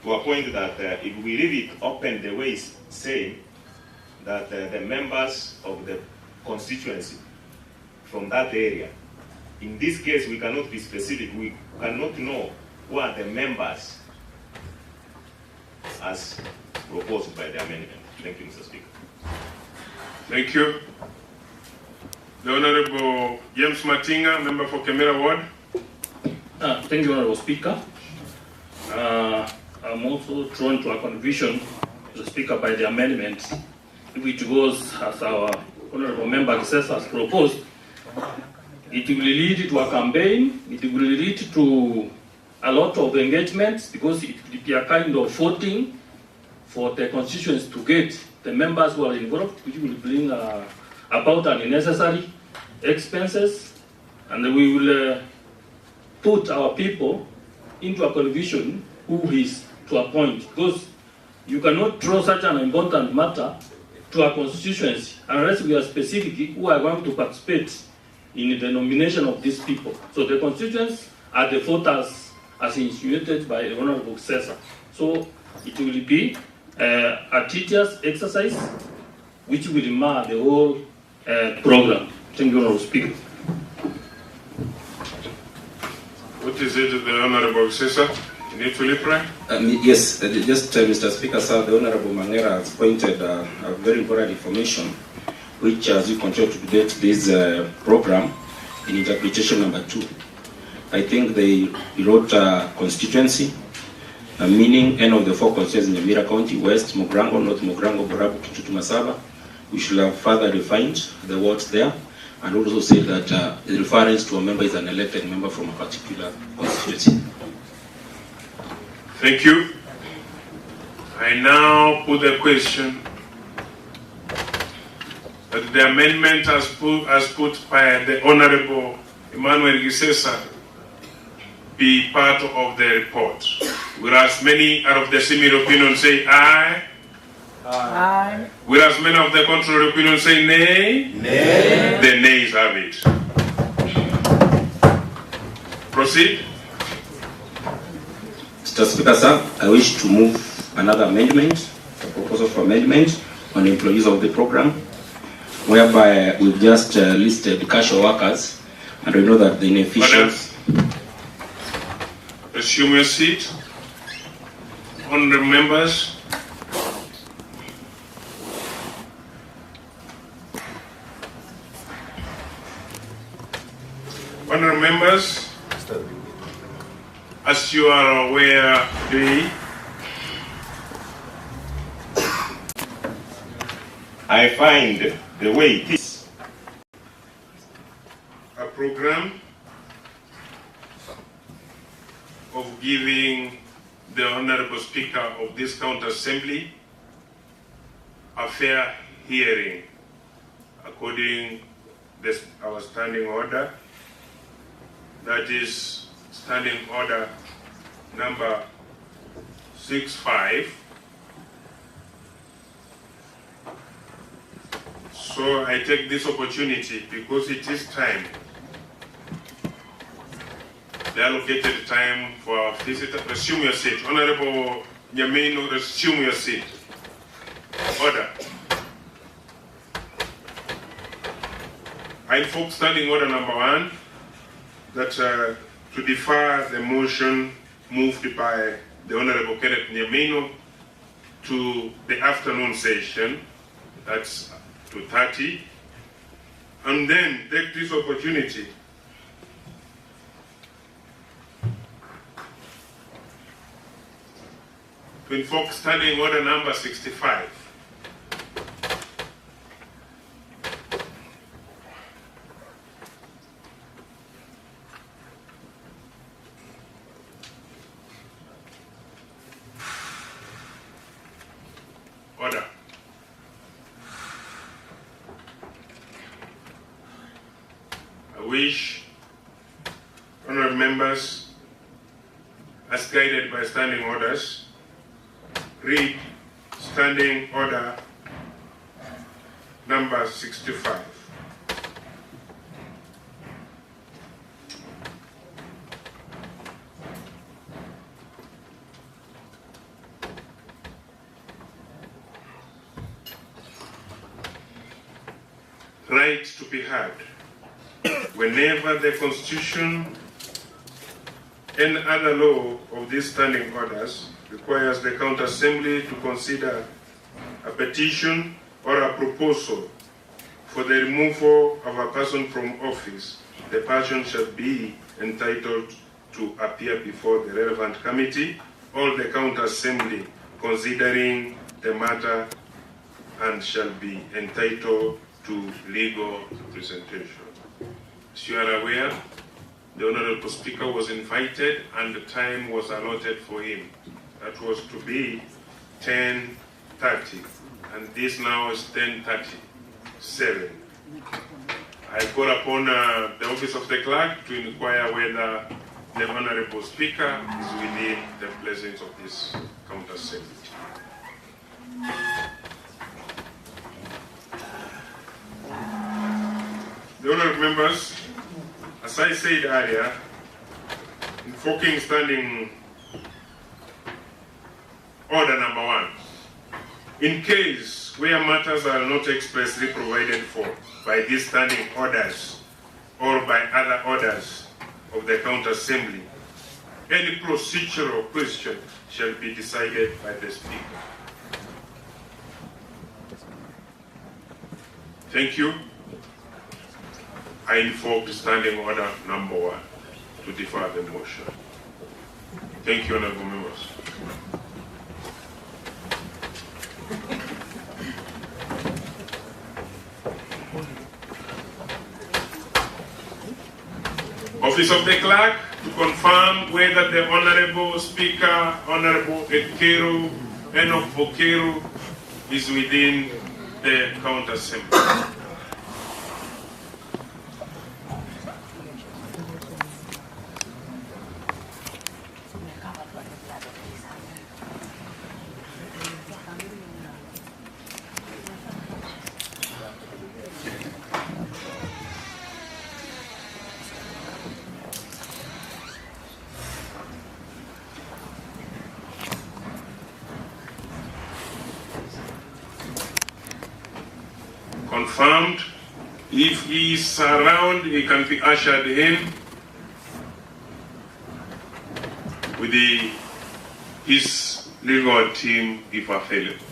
to a point that if we leave it open the way it's saying, that the members of the constituency from that area, in this case we cannot be specific, we cannot know who are the members as proposed by the amendment. Thank you, Mr. Speaker. Thank you. The Honorable James Matinga, member for Nyamira Ward. Thank you, Honorable Speaker. I'm also drawn to a conviction, Mr. Speaker, by the amendment, which goes as our Honorable Member says has proposed. It will lead to a campaign, it will lead to a lot of engagements, because it will be a kind of voting for the constituents to get the members who are involved, which will bring about unnecessary expenses, and we will put our people into a confusion who is to appoint, because you cannot draw such an important matter to a constituency unless we are specific who are going to participate in the nomination of these people. So the constituents are the voters as insinuated by the Honorable Cesar. So it will be a teacher's exercise which will mar the whole program. Thank you, Honorable Speaker. What is it, the Honorable Cesar? You need to reply? Yes, Mr. Speaker, sir, the Honorable Nyamira has pointed a very important information, which as you continue to debate this program in interpretation number 2. I think they wrote constituency, meaning any of the 4 constituencies in Nyamira County, West, Mogrango, North Mogrango, Borabu, Kitutu, Masaba. We should have further refined the words there, and also say that the reference to a member is an elected member from a particular constituency. Thank you. I now put the question that the amendment as put by the Honorable Emmanuel Gisesa be part of the report. Whereas many out of the similar opinion say aye. Aye. Whereas many of the contrary opinion say nay. Nay. The nays have it. Proceed. Mr. Speaker, sir, I wish to move another amendment, a proposal for amendment on employees of the program, whereby we've just listed casual workers, and we know that the inefficiencies. Assume your seat. Honorable members. Honorable members, as you are aware today, I find the way it is a program of giving the Honorable Speaker of this County Assembly a fair hearing according to our standing order, that is standing order number 65. So I take this opportunity because it is time, the allocated time for our visitor. Resume your seat. Honorable Nyamira, resume your seat. Order. I invoke standing order number 1 that to defer the motion moved by the Honorable Kenneth Nyamira to the afternoon session, that's 2:30, and then take this opportunity to invoke standing order number 65. Order. I wish honorable members, as guided by standing orders, read standing order number 65. right to be heard. Whenever the Constitution and other law of these standing orders requires the County Assembly to consider a petition or a proposal for the removal of a person from office, the person shall be entitled to appear before the relevant committee or the County Assembly considering the matter and shall be entitled to legal representation. As you are aware, the Honorable Speaker was invited and the time was allotted for him. That was to be 10:30, and this now is 10:37. I call upon the office of the clerk to inquire whether the Honorable Speaker is within the presence of this County Assembly. The honorable members, as I said earlier, invoking standing order number 1, in case where matters are not expressly provided for by these standing orders or by other orders of the County Assembly, any procedural question shall be decided by the Speaker. Thank you. I invoke standing order number 1 to defer the motion. Thank you, honorable members. Office of the Clerk to confirm whether the Honorable Speaker, Honorable Ekero Enoch Okero, is within the County Assembly. Confirmed. If he is around, he can be ushered in with his legal team if available.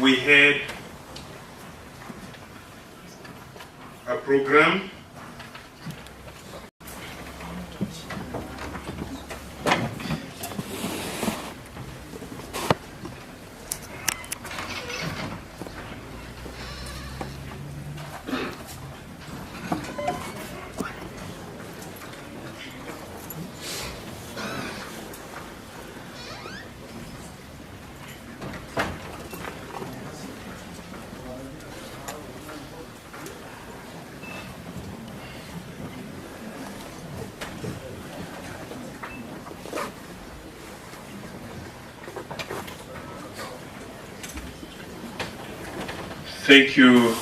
We had a program Thank you.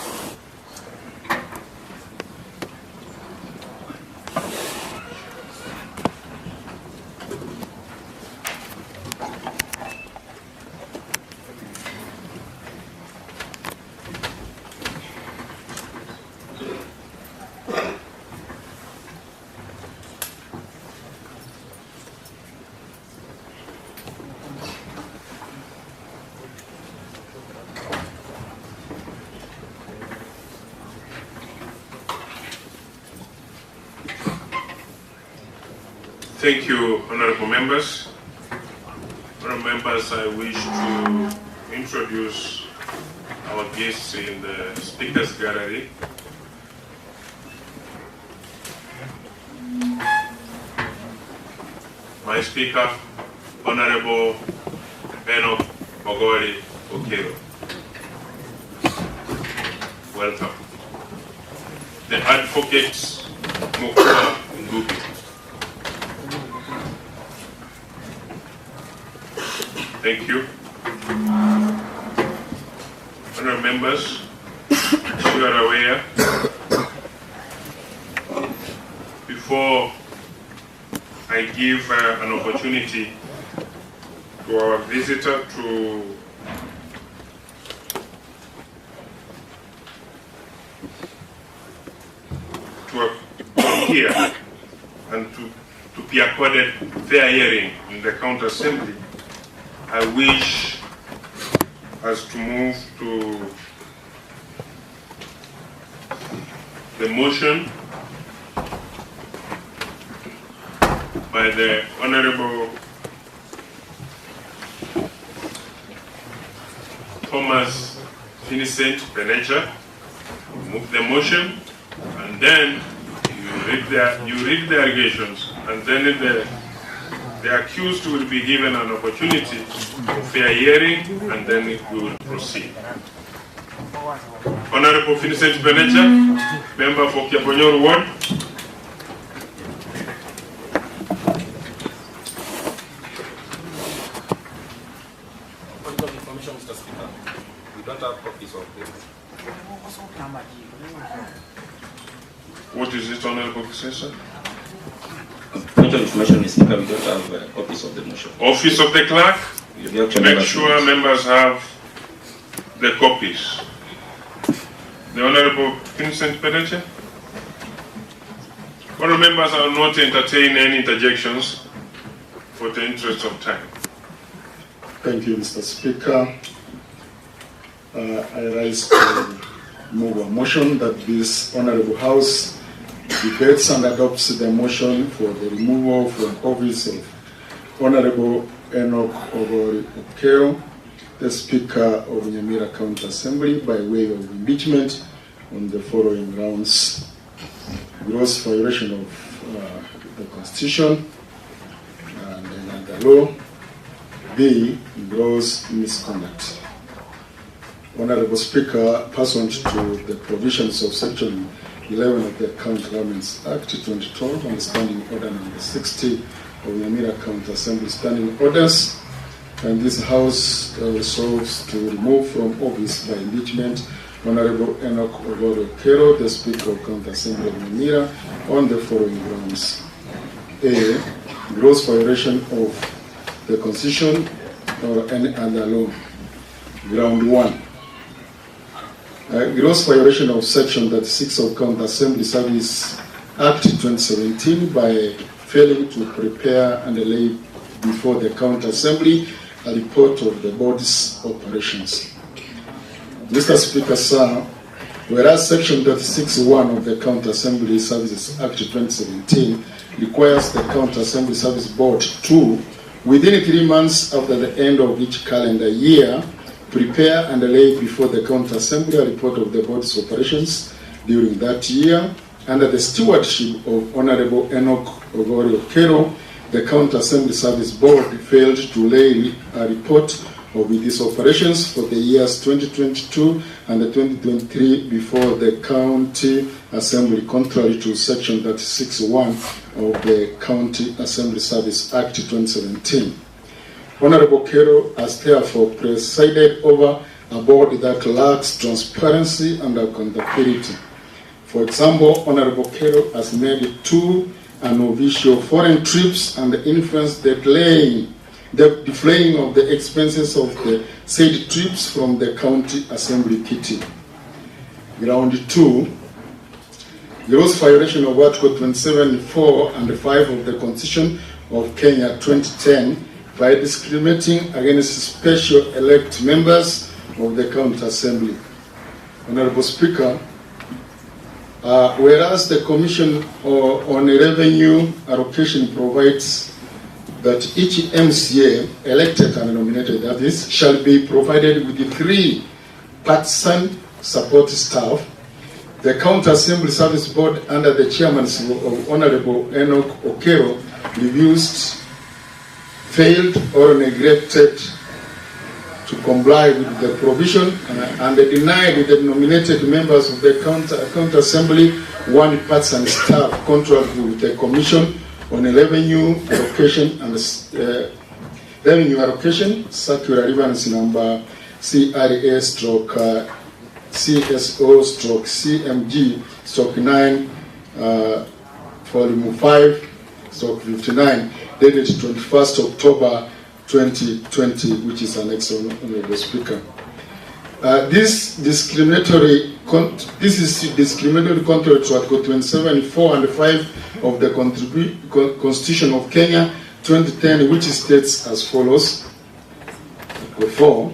Thank you, honorable members. Honorable members, I wish to introduce our guests in the speakers gallery. My speaker, Honorable Enoch Ogori Okero. Welcome. The advocate, Mokwa Ngugi. Thank you. Honorable members, as you are aware, before I give an opportunity to our visitor to appear and to be accorded fair hearing in the county assembly, I wish us to move to the motion by the Honorable Thomas Vincent Beneja. Move the motion, and then you read the allegations, and then the accused will be given an opportunity for fair hearing, and then we will proceed. Honorable Vincent Beneja, member for Kiaponyor Ward. Mr. Speaker, we don't have copies of this. What is it, Honorable Professor? Point of information, Mr. Speaker, we don't have copies of the motion. Office of the Clerk, make sure members have the copies. The Honorable Vincent Beneja. Honorable members, I will not entertain any interjections for the interest of time. Thank you, Mr. Speaker. I rise to move a motion that this Honorable House debates and adopts the motion for the removal from office of Honorable Enoch Ogori Okero, the Speaker of Nyamira County Assembly, by way of impeachment on the following grounds: gross violation of the Constitution and another law. B, gross misconduct. Honorable Speaker, pursuant to the provisions of Section 11 of the County Governments Act 2012 and the Standing Order number 60 of Nyamira County Assembly Standing Orders, and this House resolves to remove from office by impeachment Honorable Enoch Ogori Okero, the Speaker of County Assembly of Nyamira, on the following grounds: A, gross violation of the Constitution or any other law. Ground 1. Gross violation of Section 36 of County Assembly Service Act 2017 by failing to prepare and lay before the County Assembly a report of the board's operations. Mr. Speaker, sir, whereas Section 36(1) of the County Assembly Services Act 2017 requires the County Assembly Service Board to, within 3 months after the end of each calendar year, prepare and lay before the County Assembly a report of the board's operations during that year. Under the stewardship of Honorable Enoch Ogori Okero, the County Assembly Service Board failed to lay a report of its operations for the years 2022 and 2023 before the County Assembly, contrary to Section 36(1) of the County Assembly Service Act 2017. Honorable Okero has therefore presided over a board that lacks transparency and accountability. For example, Honorable Kero has made 2 unofficial foreign trips and influenced the defraying of the expenses of the said trips from the County Assembly kitty. Ground 2, gross violation of Article 27(4) and 5 of the Constitution of Kenya 2010 by discriminating against special elect members of the County Assembly. Honorable Speaker, whereas the Commission on Revenue Allocation provides that each MCA elected and nominated, that is, shall be provided with 3 partisan support staff, the County Assembly Service Board under the chairmanship of Honorable Enoch Okero refused, failed or neglected to comply with the provision and denied the nominated members of the County Assembly 1 partisan staff contract with the Commission on Revenue Allocation and Revenue Allocation, Circular Reference Number CRA/CSO/CMG/9, Volume 5/59, dated 21st October 2020, which is annexed, Honorable Speaker. This is discriminatory contrary to Article 27(4) and 5 of the Constitution of Kenya 2010, which states as follows. Article 4,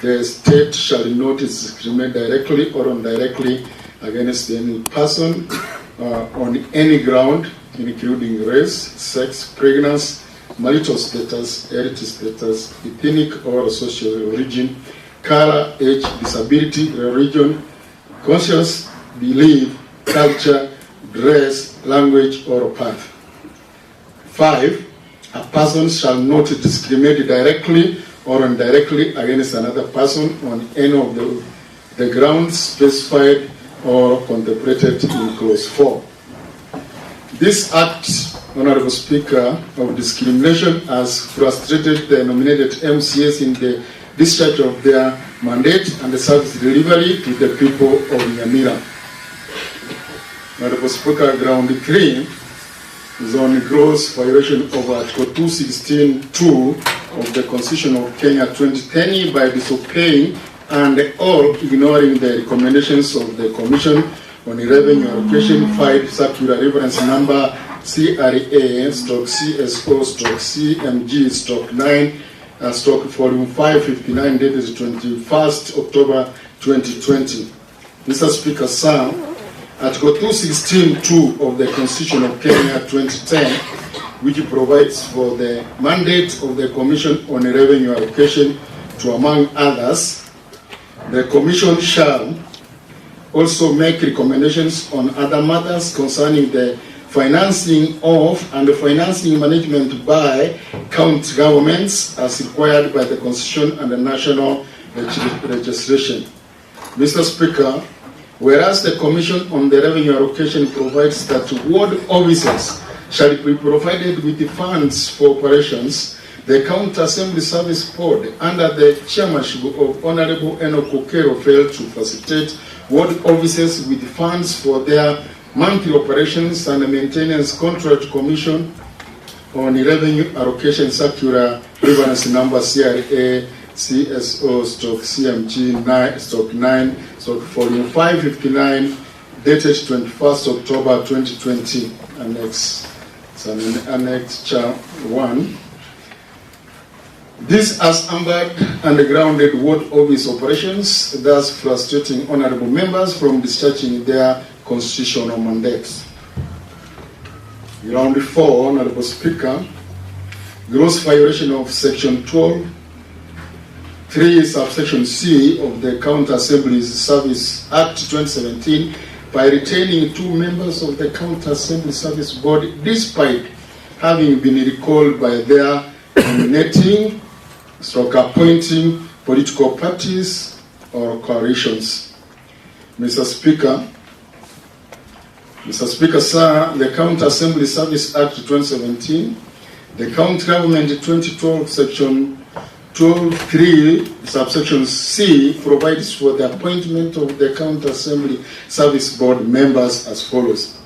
the state shall not discriminate directly or indirectly against any person on any ground, including race, sex, pregnancy, marital status, heritage status, ethnic or social origin, color, age, disability, religion, conscience, belief, culture, dress, language, or path. 5. A person shall not discriminate directly or indirectly against another person on any of the grounds specified or contemplated in Clause 4. This act, Honorable Speaker, of discrimination has frustrated the nominated MCAs in the discharge of their mandate and the service delivery to the people of Nyamira. Honorable Speaker, ground 3 is on gross violation of Article 216(2) of the Constitution of Kenya 2010 by disobeying and or ignoring the recommendations of the Commission on Revenue Allocation, filed Circular Reference Number CRA/CSO/CMG/9 Volume 559, dated 21st October 2020. Mr. Speaker, sir, Article 216(2) of the Constitution of Kenya 2010, which provides for the mandate of the Commission on Revenue Allocation to, among others, the Commission shall also make recommendations on other matters concerning the financing of and the financing management by county governments as required by the Constitution and the national legislation. Mr. Speaker, whereas the Commission on the Revenue Allocation provides that ward officers shall be provided with the funds for operations, the County Assembly Service Board, under the chairmanship of Honorable Enoch Okero, failed to facilitate ward officers with funds for their monthly operations and maintenance contract. Commission on Revenue Allocation Circular Reference Number CRA/CSO/CMG/9 Volume 559, dated 21st October 2020, Annex 1. This has hampered and grounded ward office operations, thus frustrating honorable members from discharging their constitutional mandates. Ground 4, Honorable Speaker, gross violation of Section 12(3) subsection C of the County Assembly's Service Act 2017 by retaining 2 members of the County Assembly Service Board despite having been recalled by their nominating appointing political parties or coalitions. Mr. Speaker, sir, the County Assembly Service Act 2017, the County Government 2012 Section 12.3 subsection C provides for the appointment of the County Assembly Service Board members as follows.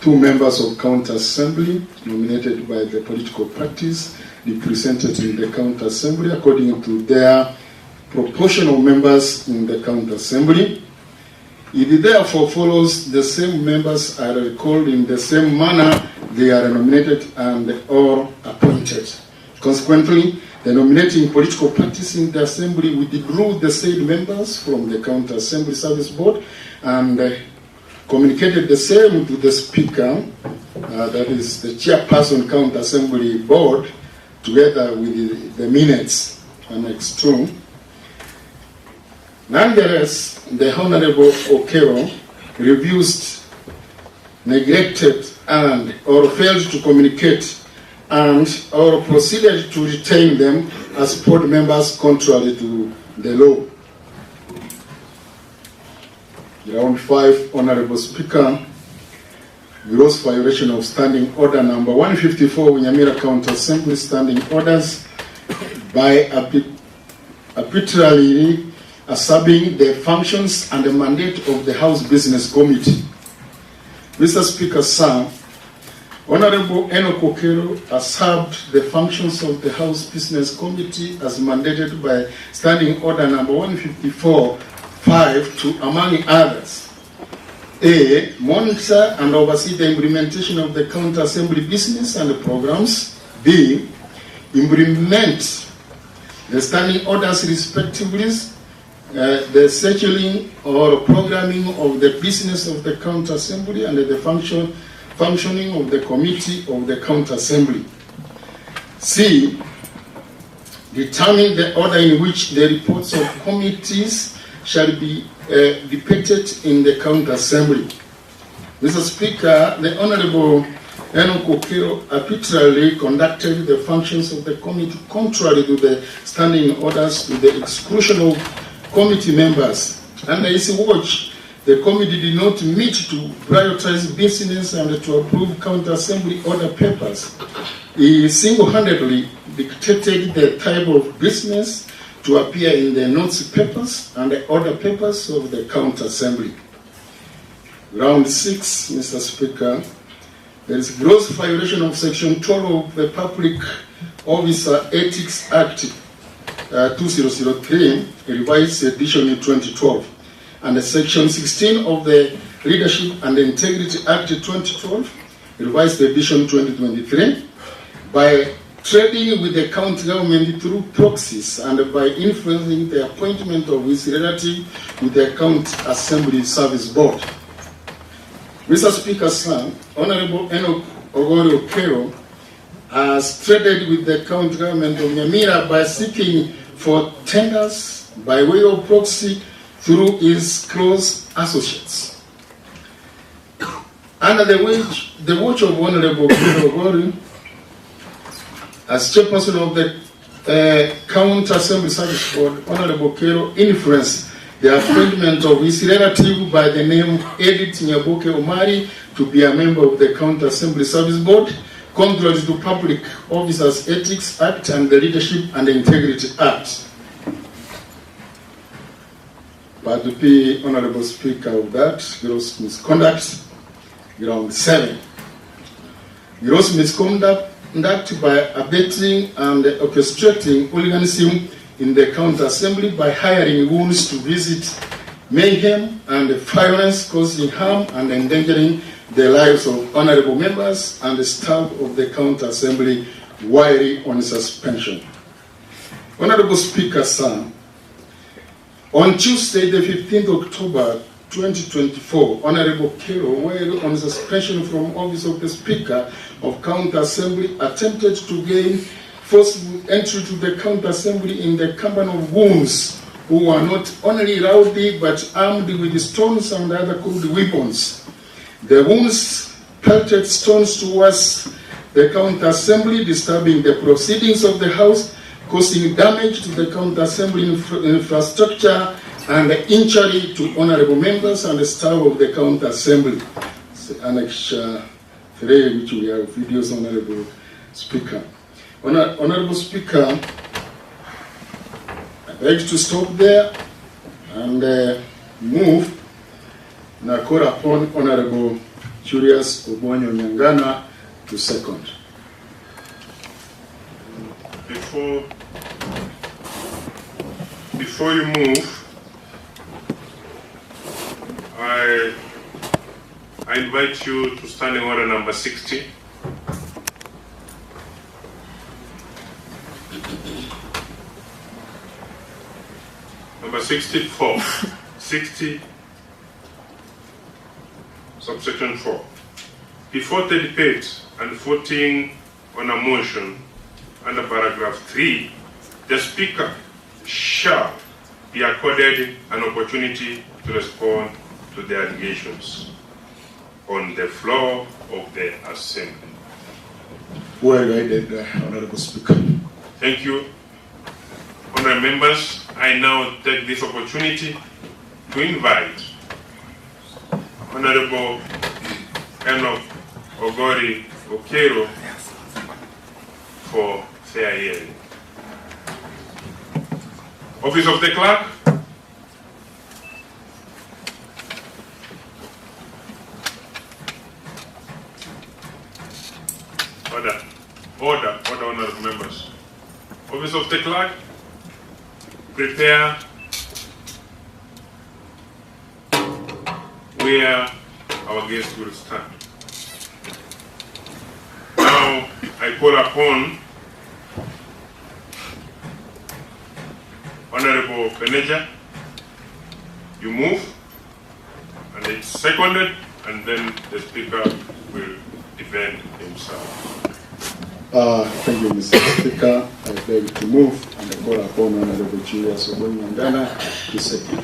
2 members of County Assembly nominated by the political parties represented in the County Assembly according to their proportional members in the County Assembly. It therefore follows the same members are recalled in the same manner they are nominated and or appointed. Consequently, the nominating political parties in the Assembly withdrew the said members from the County Assembly Service Board and communicated the same to the Speaker, that is the Chairperson County Assembly Board, together with the minutes annexed to. Nonetheless, the Honorable Okero refused, neglected, and or failed to communicate and or proceeded to retain them as board members contrary to the law. Round 5, Honorable Speaker, gross violation of Standing Order number 154, Nyamira County Assembly Standing Orders by arbitrarily usurping the functions and the mandate of the House Business Committee. Mr. Speaker, sir, Honorable Enoch Okero usurped the functions of the House Business Committee as mandated by Standing Order number 154-5 to, among others, A. Monitor and oversee the implementation of the County Assembly business and programs. B. Implement the standing orders respectively, the scheduling or programming of the business of the County Assembly and the functioning of the committee of the County Assembly. C. Determine the order in which the reports of committees shall be depicted in the County Assembly. Mr. Speaker, the Honorable Enoch Okero arbitrarily conducted the functions of the committee contrary to the standing orders to the exclusion of committee members. Under his watch, the committee did not meet to prioritize business and to approve County Assembly order papers. He single-handedly dictated the type of business to appear in the notes papers and the order papers of the County Assembly. Round 6, Mr. Speaker, there is gross violation of Section 12 of the Public Officer Ethics Act 2003, revised edition in 2012, and Section 16 of the Leadership and Integrity Act 2012, revised edition 2023, by trading with the county government through proxies and by influencing the appointment of his relative with the County Assembly Service Board. Mr. Speaker, sir, Honorable Enoch Okero has traded with the county government of Nyamira by seeking for tenders by way of proxy through his close associates. Under the watch of Honorable Okero, as chairperson of the County Assembly Service Board, Honorable Okero influenced the appointment of his relative by the name Edith Nyaboke Omari to be a member of the County Assembly Service Board, contrary to Public Officers Ethics Act and the Leadership and Integrity Act. But to be Honorable Speaker of that, gross misconduct, ground 7. Gross misconduct by abetting and orchestrating hooliganism in the County Assembly by hiring goons to visit mayhem and violence, causing harm and endangering the lives of honorable members and the staff of the County Assembly while on suspension. Honorable Speaker, sir, on Tuesday, the 15th October 2024, Honorable Okero, while on suspension from office of the Speaker of County Assembly, attempted to gain forcible entry to the County Assembly in the company of goons who were not only rowdy but armed with stones and other crude weapons. The goons pelted stones towards the County Assembly, disturbing the proceedings of the House, causing damage to the County Assembly infrastructure and injury to honorable members and the staff of the County Assembly. Annex 3, which we have videos, Honorable Speaker. Honorable Speaker, beg to stop there and move and call upon Honorable Julius Obonyo Nyangana to second. Before you move, I invite you to standing order number 60. Number 64, 60, subsection 4. Before the debate and voting on a motion under paragraph 3, the Speaker shall be accorded an opportunity to respond to the allegations on the floor of the Assembly. Well guided, Honorable Speaker. Thank you. Honorable members, I now take this opportunity to invite Honorable Enoch Ogori Okero for fair hearing. Office of the Clerk. Order, honorable members. Office of the Clerk, prepare where our guest will stand. Now, I call upon Honorable Beneja. You move, and it's seconded, and then the Speaker will defend himself. Thank you, Mr. Speaker. I beg to move and I call upon Honorable Julius Obonyo Nyangana to second.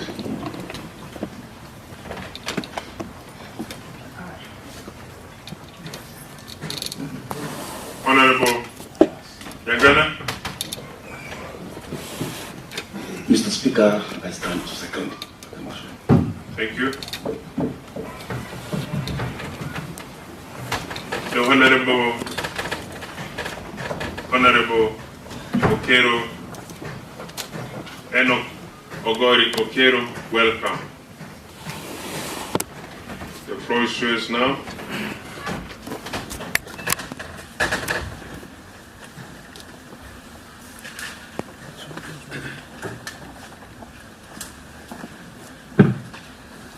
Honorable Nyangana. Mr. Speaker, I stand to second the motion. Thank you. The Honorable Okero, Enoch Ogori Okero, welcome. The floor is yours now.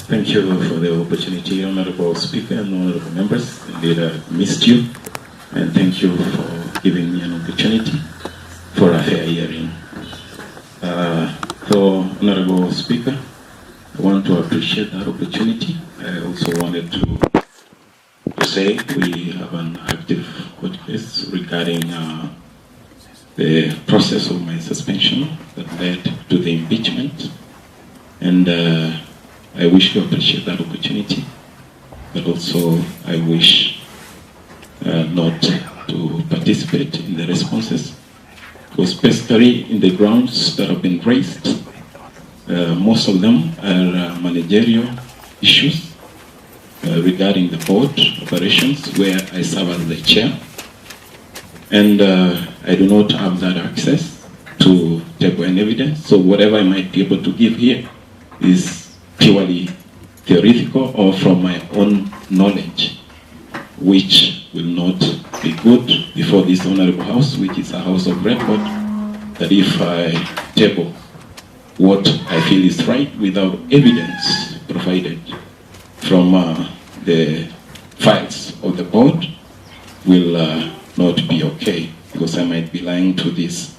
Thank you for the opportunity, Honorable Speaker and Honorable Members. Indeed, I missed you, and thank you for giving me an opportunity for a fair hearing. So, Honorable Speaker, I want to appreciate that opportunity. I also wanted to say we have an active court case regarding the process of my suspension that led to the impeachment, and I wish to appreciate that opportunity, but also I wish not to participate in the responses, because basically in the grounds that have been raised, most of them are managerial issues regarding the board operations, where I serve as the chair, and I do not have that access to table and evidence, so whatever I might be able to give here is purely theoretical or from my own knowledge, which will not be good before this honorable house, which is a house of record, that if I table what I feel is right without evidence provided from the files of the board, will not be okay, because I might be lying to this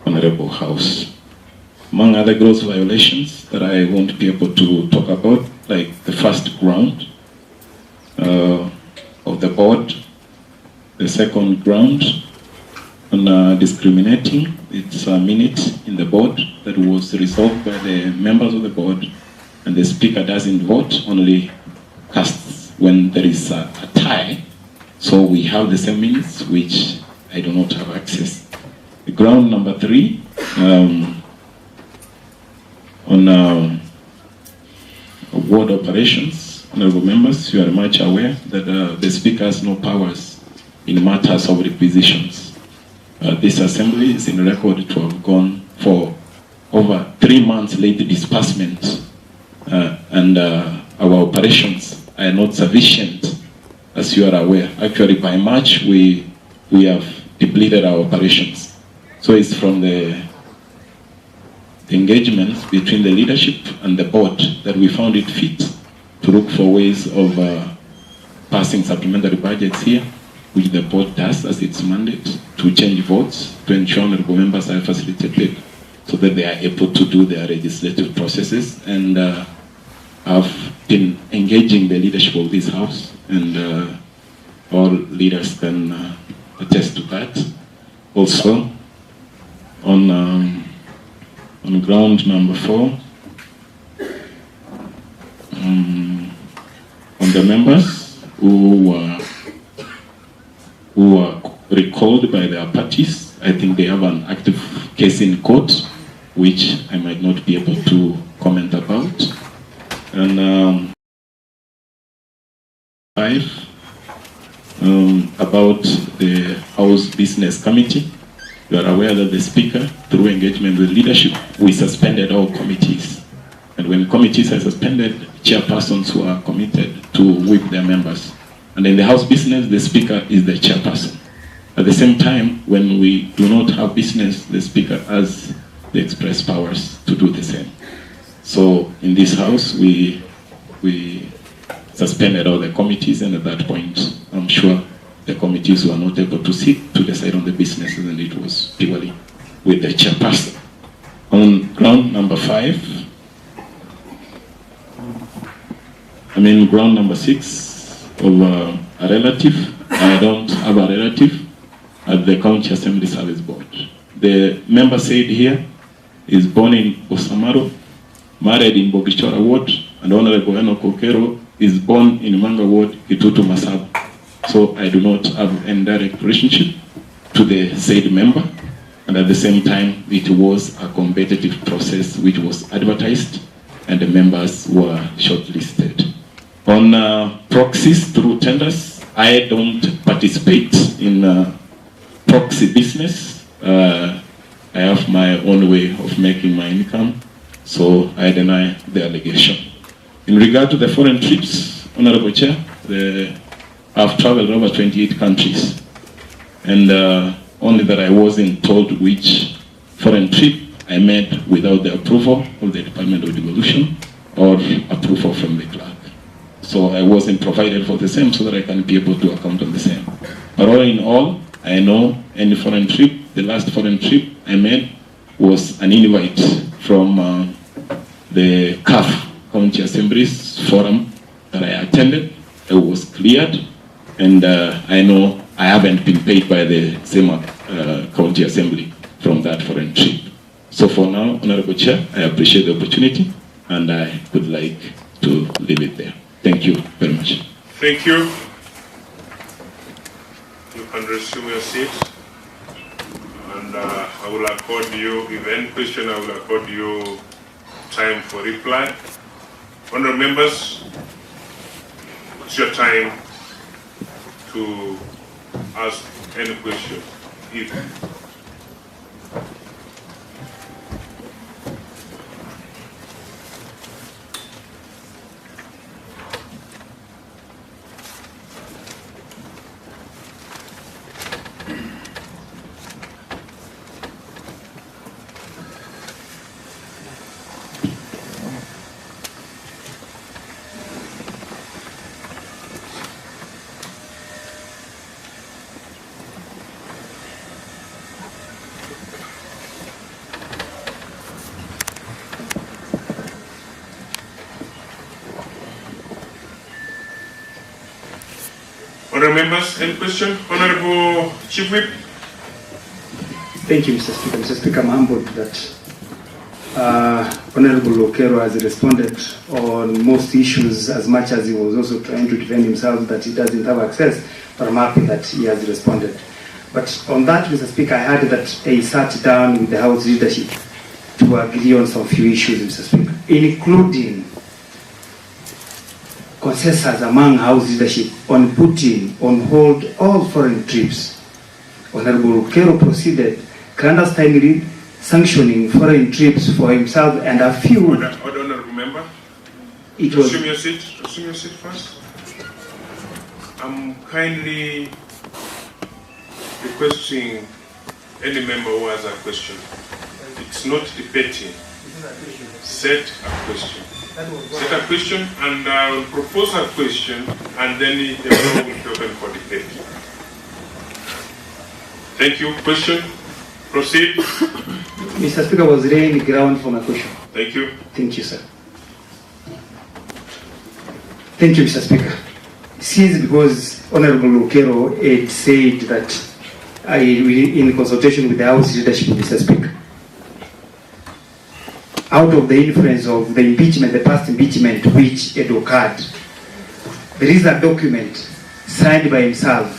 honorable house. Among other gross violations that I won't be able to talk about, like the first ground of the board, the second ground on discriminating, it's a minute in the board that was resolved by the members of the board, and the speaker doesn't vote, only casts when there is a tie. So we have the same minutes, which I do not have access. The ground number 3, on ward operations, honorable members, you are much aware that the speaker has no powers in matters of requisitions. This assembly is in record to have gone for over 3 months late disbursement, and our operations are not sufficient, as you are aware. Actually, by March, we have depleted our operations. So it's from the engagements between the leadership and the board that we found it fit to look for ways of passing supplementary budgets here, which the board does as its mandate, to change votes, to ensure honorable members are facilitated so that they are able to do their legislative processes. And I've been engaging the leadership of this House, and all leaders can attest to that. Also, on ground number 4, on the members who were recalled by their parties, I think they have an active case in court, which I might not be able to comment about. And 5, about the House Business Committee. You are aware that the Speaker, through engagement with leadership, we suspended all committees. And when committees are suspended, chairpersons who are committed to whip their members. And in the House business, the Speaker is the chairperson. At the same time, when we do not have business, the Speaker has the express powers to do the same. So in this House, we suspended all the committees, and at that point, I'm sure the committees were not able to sit to decide on the businesses, and it was purely with the chairperson. On ground number 5, ground number 6 of a relative. I don't have a relative at the County Assembly Service Board. The member said here is born in Osamaro, married in Bogichora Ward, and Honorable Enoch Okero is born in Manga Ward, Kitutu Masabu. So I do not have any direct relationship to the said member, and at the same time, it was a competitive process which was advertised, and the members were shortlisted. On proxies through tenders, I don't participate in proxy business. I have my own way of making my income, so I deny the allegation. In regard to the foreign trips, Honorable Chair, I've traveled over 28 countries, and only that I wasn't told which foreign trip I made without the approval of the Department of Devolution or approval from the clerk. So I wasn't provided for the same so that I can be able to account on the same. But all in all, I know any foreign trip, the last foreign trip I made was an invite from the CAF, County Assemblies Forum, that I attended. It was cleared, and I know I haven't been paid by the same County Assembly from that foreign trip. So for now, Honorable Chair, I appreciate the opportunity, and I would like to leave it there. Thank you very much. Thank you. You can resume your seat. And I will accord you, if any question, I will accord you time for reply. Honourable members, it's your time to ask any question. Honourable members, any question? Honourable Chief Whip. Thank you, Mr. Speaker. Mr. Speaker, I'm humbled that Honourable Okero has responded on most issues as much as he was also trying to defend himself that he doesn't have access, but I'm happy that he has responded. But on that, Mr. Speaker, I heard that he sat down with the House leadership to agree on some few issues, Mr. Speaker, including consensus among House leadership on putting on hold all foreign trips. Honorable Okero proceeded, clandestinely sanctioning foreign trips for himself and a few. Order, honorable member. It was. Assume your seat. Assume your seat first. I'm kindly requesting any member who has a question. It's not debating. Set a question. Set a question, and I will propose a question, and then the floor will be open for debate. Thank you. Question. Proceed. Mr. Speaker, was laying the ground for my question. Thank you. Thank you, sir. Thank you, Mr. Speaker. Since because Honorable Lukero had said that in consultation with the House leadership, Mr. Speaker, out of the influence of the impeachment, the past impeachment which had occurred, there is a document signed by himself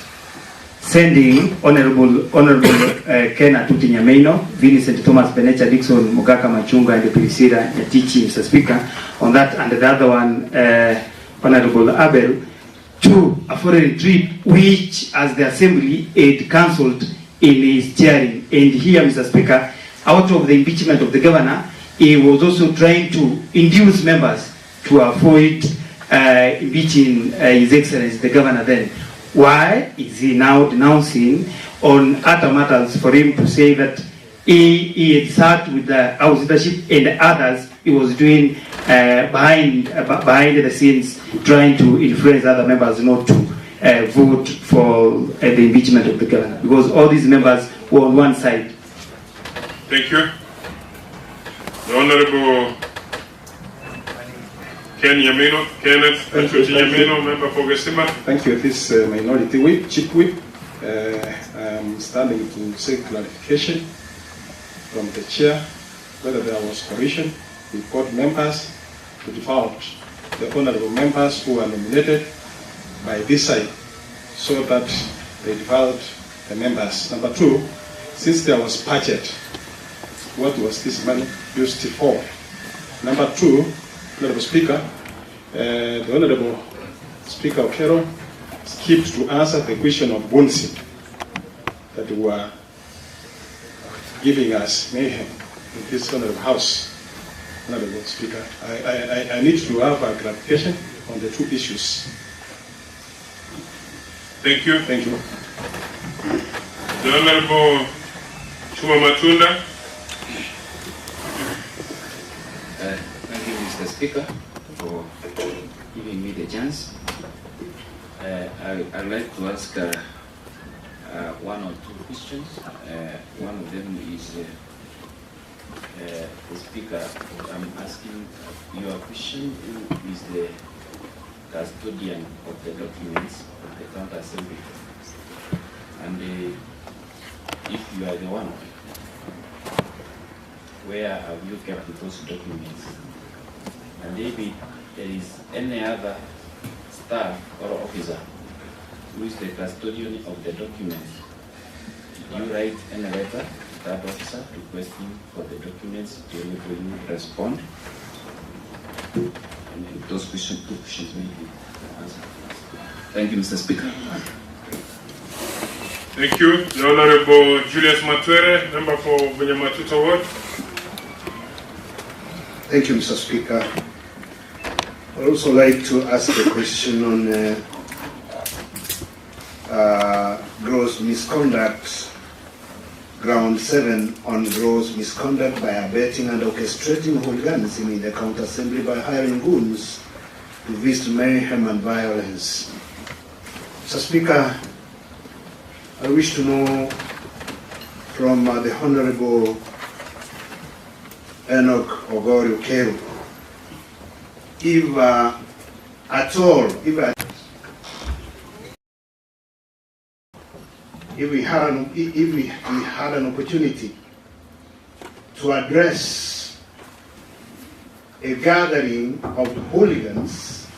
sending Honorable Ken Atuti Nyamira, Vincent Thomas Benecha Dixon Mugaka Machunga and Priscilla Nyatichi, Mr. Speaker, on that, and the other one, Honorable Abel, to a foreign trip which, as the Assembly had cancelled in his chairing. And here, Mr. Speaker, out of the impeachment of the governor, he was also trying to induce members to avoid impeaching His Excellency the governor then. Why is he now denouncing on other matters for him to say that he had sat with the House leadership and others he was doing behind the scenes, trying to influence other members not to vote for the impeachment of the governor, because all these members were on one side. Thank you. The Honorable Kenneth Nyamira, member for Gesima. Thank you. This minority whip, chief whip. I'm standing to seek clarification from the chair whether there was coalition with board members to default the honorable members who are nominated by this side, so that they default the members. Number two, since there was budget, what was this money used for? Number two, Honorable Speaker, the Honorable Speaker Okero skipped to answer the question of Bunsi that were giving us mayhem in this Honorable House. Honorable Speaker, I need to have a clarification on the two issues. Thank you. Thank you. The Honorable Chuma Matunda. Thank you, Mr. Speaker, for giving me the chance. I'd like to ask one or two questions. One of them is the Speaker. I'm asking you a question. Who is the custodian of the documents of the County Assembly? And if you are the one, where have you kept those documents? And maybe there is any other staff or officer who is the custodian of the documents. Did you write any letter to that officer requesting for the documents? Will you respond? And those questions, two questions may be answered. Thank you, Mr. Speaker. Thank you. The Honorable Julius Matwere, member for Bunyamatuta Ward. Thank you, Mr. Speaker. I'd also like to ask a question on gross misconduct, ground 7 on gross misconduct by abetting and orchestrating hooliganism in the County Assembly by hiring goons to visit mayhem and violence. Mr. Speaker, I wish to know from the Honorable Enoch Ogorio Keru, if at all, if we had an opportunity to address a gathering of hooligans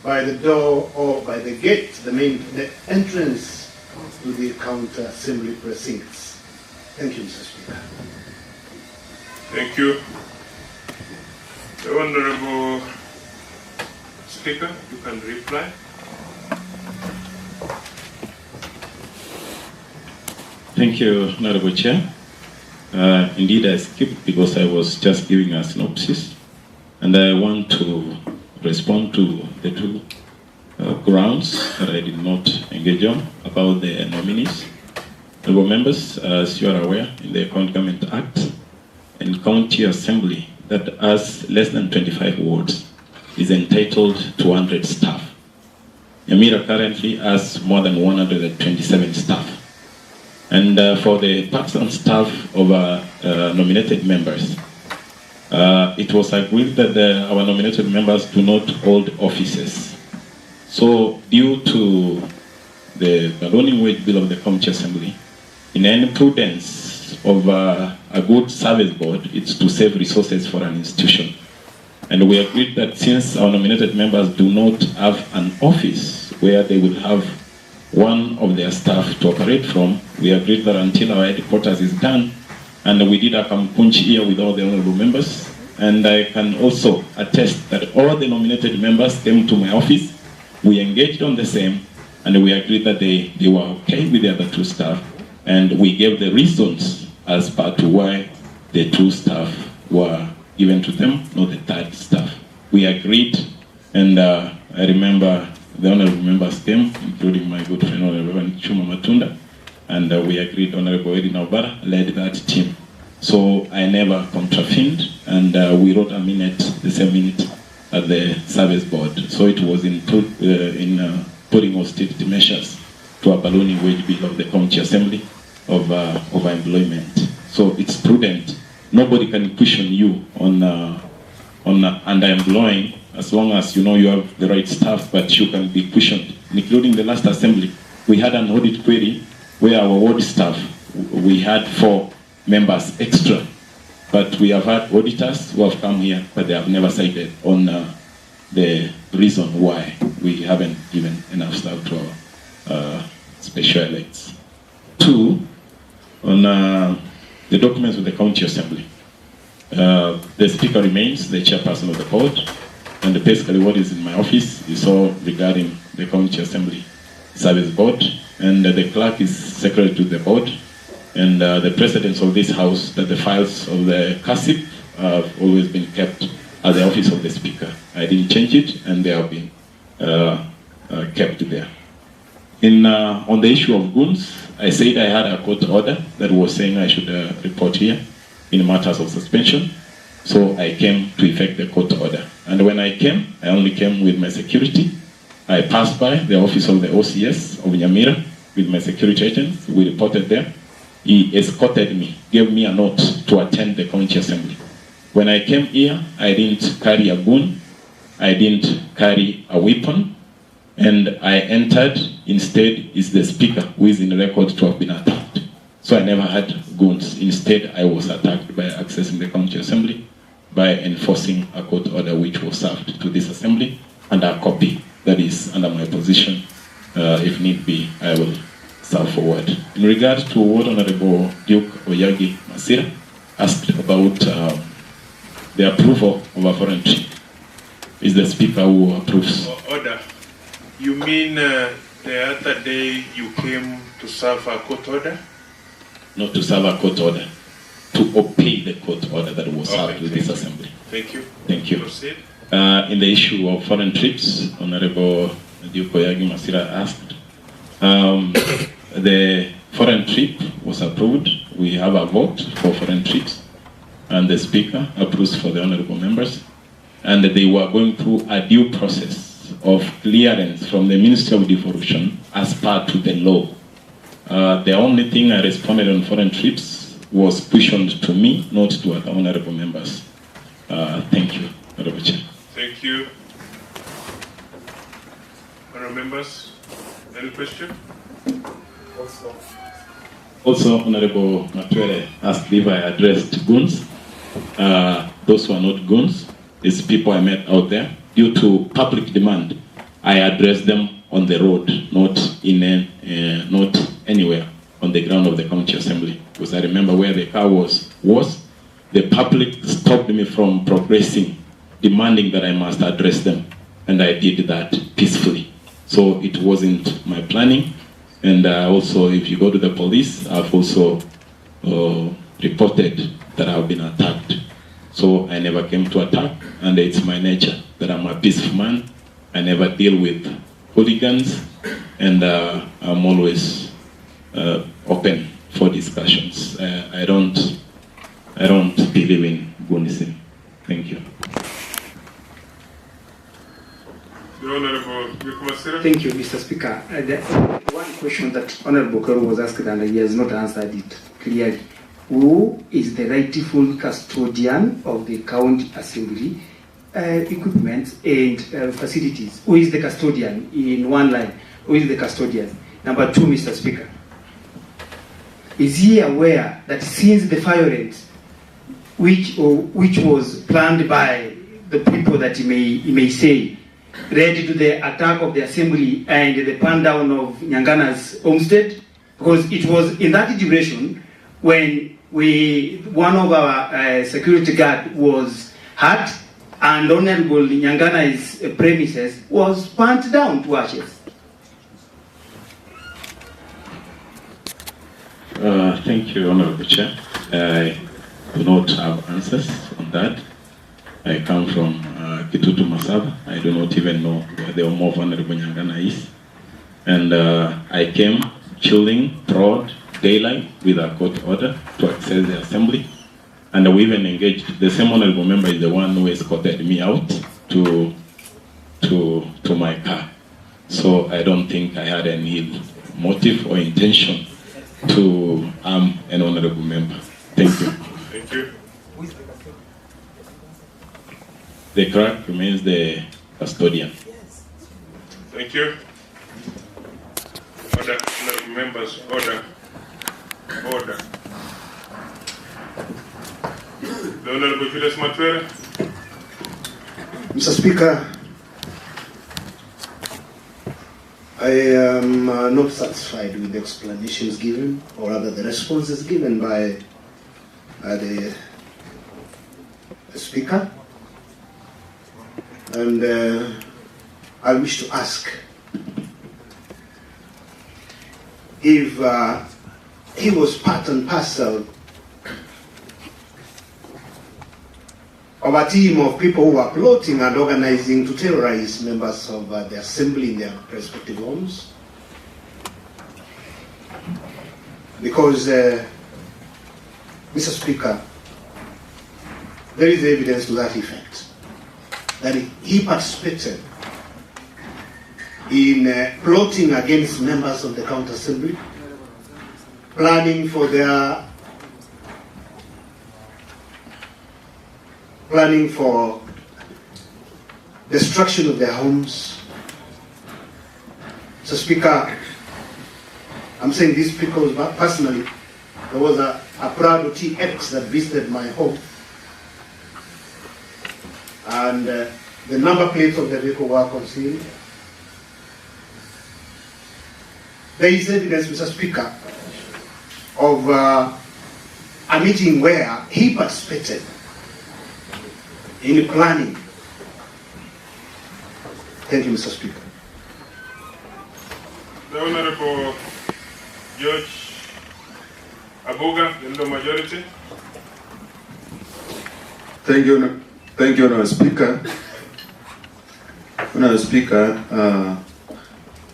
by the door or by the gate, the entrance to the County Assembly precincts. Thank you, Mr. Speaker. Thank you. The Honorable Speaker, you can reply. Thank you, Honorable Chair. Indeed, I skipped because I was just giving a synopsis, and I want to respond to the two grounds that I did not engage on about the nominees. Honorable members, as you are aware, in the County Government Act, and county assembly that has less than 25 wards is entitled to 100 staff. Nyamira currently has more than 127 staff. And for the parts and staff of nominated members, it was agreed that our nominated members do not hold offices. So due to the balloning wage bill of the county assembly, in any prudence of a good service board, it's to save resources for an institution. And we agreed that since our nominated members do not have an office where they will have one of their staff to operate from, we agreed that until our headquarters is done, and we did a kampunch here with all the honorable members, and I can also attest that all the nominated members came to my office, we engaged on the same, and we agreed that they were okay with the other two staff, and we gave the reasons as per to why the two staff were given to them, not the third staff. We agreed, and I remember the honorable members came, including my good friend Honorable Chuma Matunda, and we agreed Honorable Eddie Naubara led that team. So I never contravened, and we wrote a minute, the same minute at the service board. So it was in putting austerity measures to a ballooning wage bill of the county assembly of employment. So it's prudent. Nobody can question you on underemploying as long as you know you have the right staff, but you can be questioned. Including the last assembly, we had an audit query where our ward staff, we had 4 members extra, but we have had auditors who have come here, but they have never cited on the reason why we haven't given enough staff to our special elects. 2, on the documents of the county assembly. The speaker remains the chairperson of the board, and basically what is in my office is all regarding the county assembly service board, and the clerk is secretary to the board, and the precedence of this house that the files of the CASIP have always been kept at the office of the speaker. I didn't change it, and they have been kept there. On the issue of goons, I said I had a court order that was saying I should report here in matters of suspension. So I came to effect the court order. And when I came, I only came with my security. I passed by the office of the OCS of Nyamira with my security agents. We reported there. He escorted me, gave me a note to attend the county assembly. When I came here, I didn't carry a gun. I didn't carry a weapon. And I entered, instead is the speaker who is in record to have been attacked. So I never had guns. Instead, I was attacked by accessing the county assembly, by enforcing a court order which was served to this assembly, and a copy that is under my position. If need be, I will serve forward. In regard to what Honorable Duke Oyagi Masira asked about the approval of a foreign trip, is the speaker who approves. Order. You mean the other day you came to serve a court order? Not to serve a court order, to obey the court order that was served with this assembly. Thank you. Thank you. Proceed. In the issue of foreign trips, Honorable Duke Oyagi Masira asked, the foreign trip was approved. We have a vote for foreign trips, and the speaker approves for the honorable members, and they were going through a due process of clearance from the Ministry of Devolution as part to the law. The only thing I responded on foreign trips was questioned to me, not to other honorable members. Thank you, Honorable Chair. Thank you. Honorable members, any question? Also, Honorable Matwele asked if I addressed goons. Those who are not goons, it's people I met out there. Due to public demand, I addressed them on the road, not anywhere on the ground of the county assembly. Because I remember where the car was, the public stopped me from progressing, demanding that I must address them. And I did that peacefully. So it wasn't my planning. And also, if you go to the police, I've also reported that I've been attacked. So I never came to attack, and it's my nature that I'm a peaceful man. I never deal with hooligans, and I'm always open for discussions. I don't believe in goonism. Thank you. The Honorable Yukumasira. Thank you, Mr. Speaker. The one question that Honorable Kero was asked and he has not answered it clearly. Who is the rightful custodian of the county assembly equipment and facilities? Who is the custodian in one line? Who is the custodian? Number two, Mr. Speaker. Is he aware that since the violence which was planned by the people that he may say led to the attack of the assembly and the burn down of Nyangana's homestead? Because it was in that duration when one of our security guard was hurt and Honorable Nyangana's premises was burnt down to ashes. Thank you, Honorable Chair. I do not have answers on that. I come from Kitutu Masaba. I do not even know where the home of Honorable Nyangana is. And I came chilling broad daylight with a court order to access the assembly. And we even engaged, the same honorable member is the one who escorted me out to my car. So I don't think I had any motive or intention to harm an honorable member. Thank you. Thank you. The clerk remains the custodian. Thank you. Other honorable members, order. Order. The Honorable Julius Matwere. Mr. Speaker, I am not satisfied with the explanations given, or rather the responses given by the Speaker. And I wish to ask if he was part and parcel of a team of people who were plotting and organizing to terrorize members of the assembly in their respective homes. Because, Mr. Speaker, there is evidence to that effect, that he participated in plotting against members of the county assembly, planning for destruction of their homes. So, Speaker, I'm saying this because personally, there was a Prado TX that visited my home, and the number plates of the vehicle were concealed. There is evidence, Mr. Speaker, of a meeting where he participated in planning. Thank you, Mr. Speaker. The Honorable George Abuga, the majority. Thank you, Honorable Speaker. Honorable Speaker,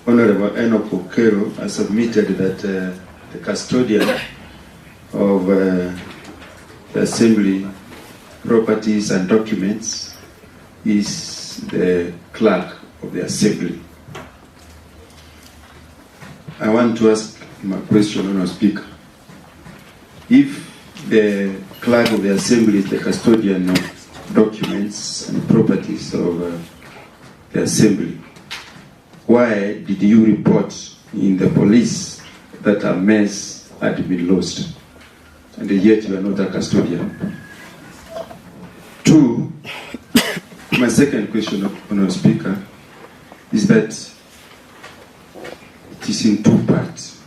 Honorable Enoch Okero has submitted that the custodian of the Assembly properties and documents is the clerk of the Assembly. I want to ask my question, Honorable Speaker. If the clerk of the Assembly is the custodian of documents and properties of the Assembly, why did you report in the police that a mess had been lost, and yet you are not a custodian? Two, my second question, Honorable Speaker, is that it is in two parts.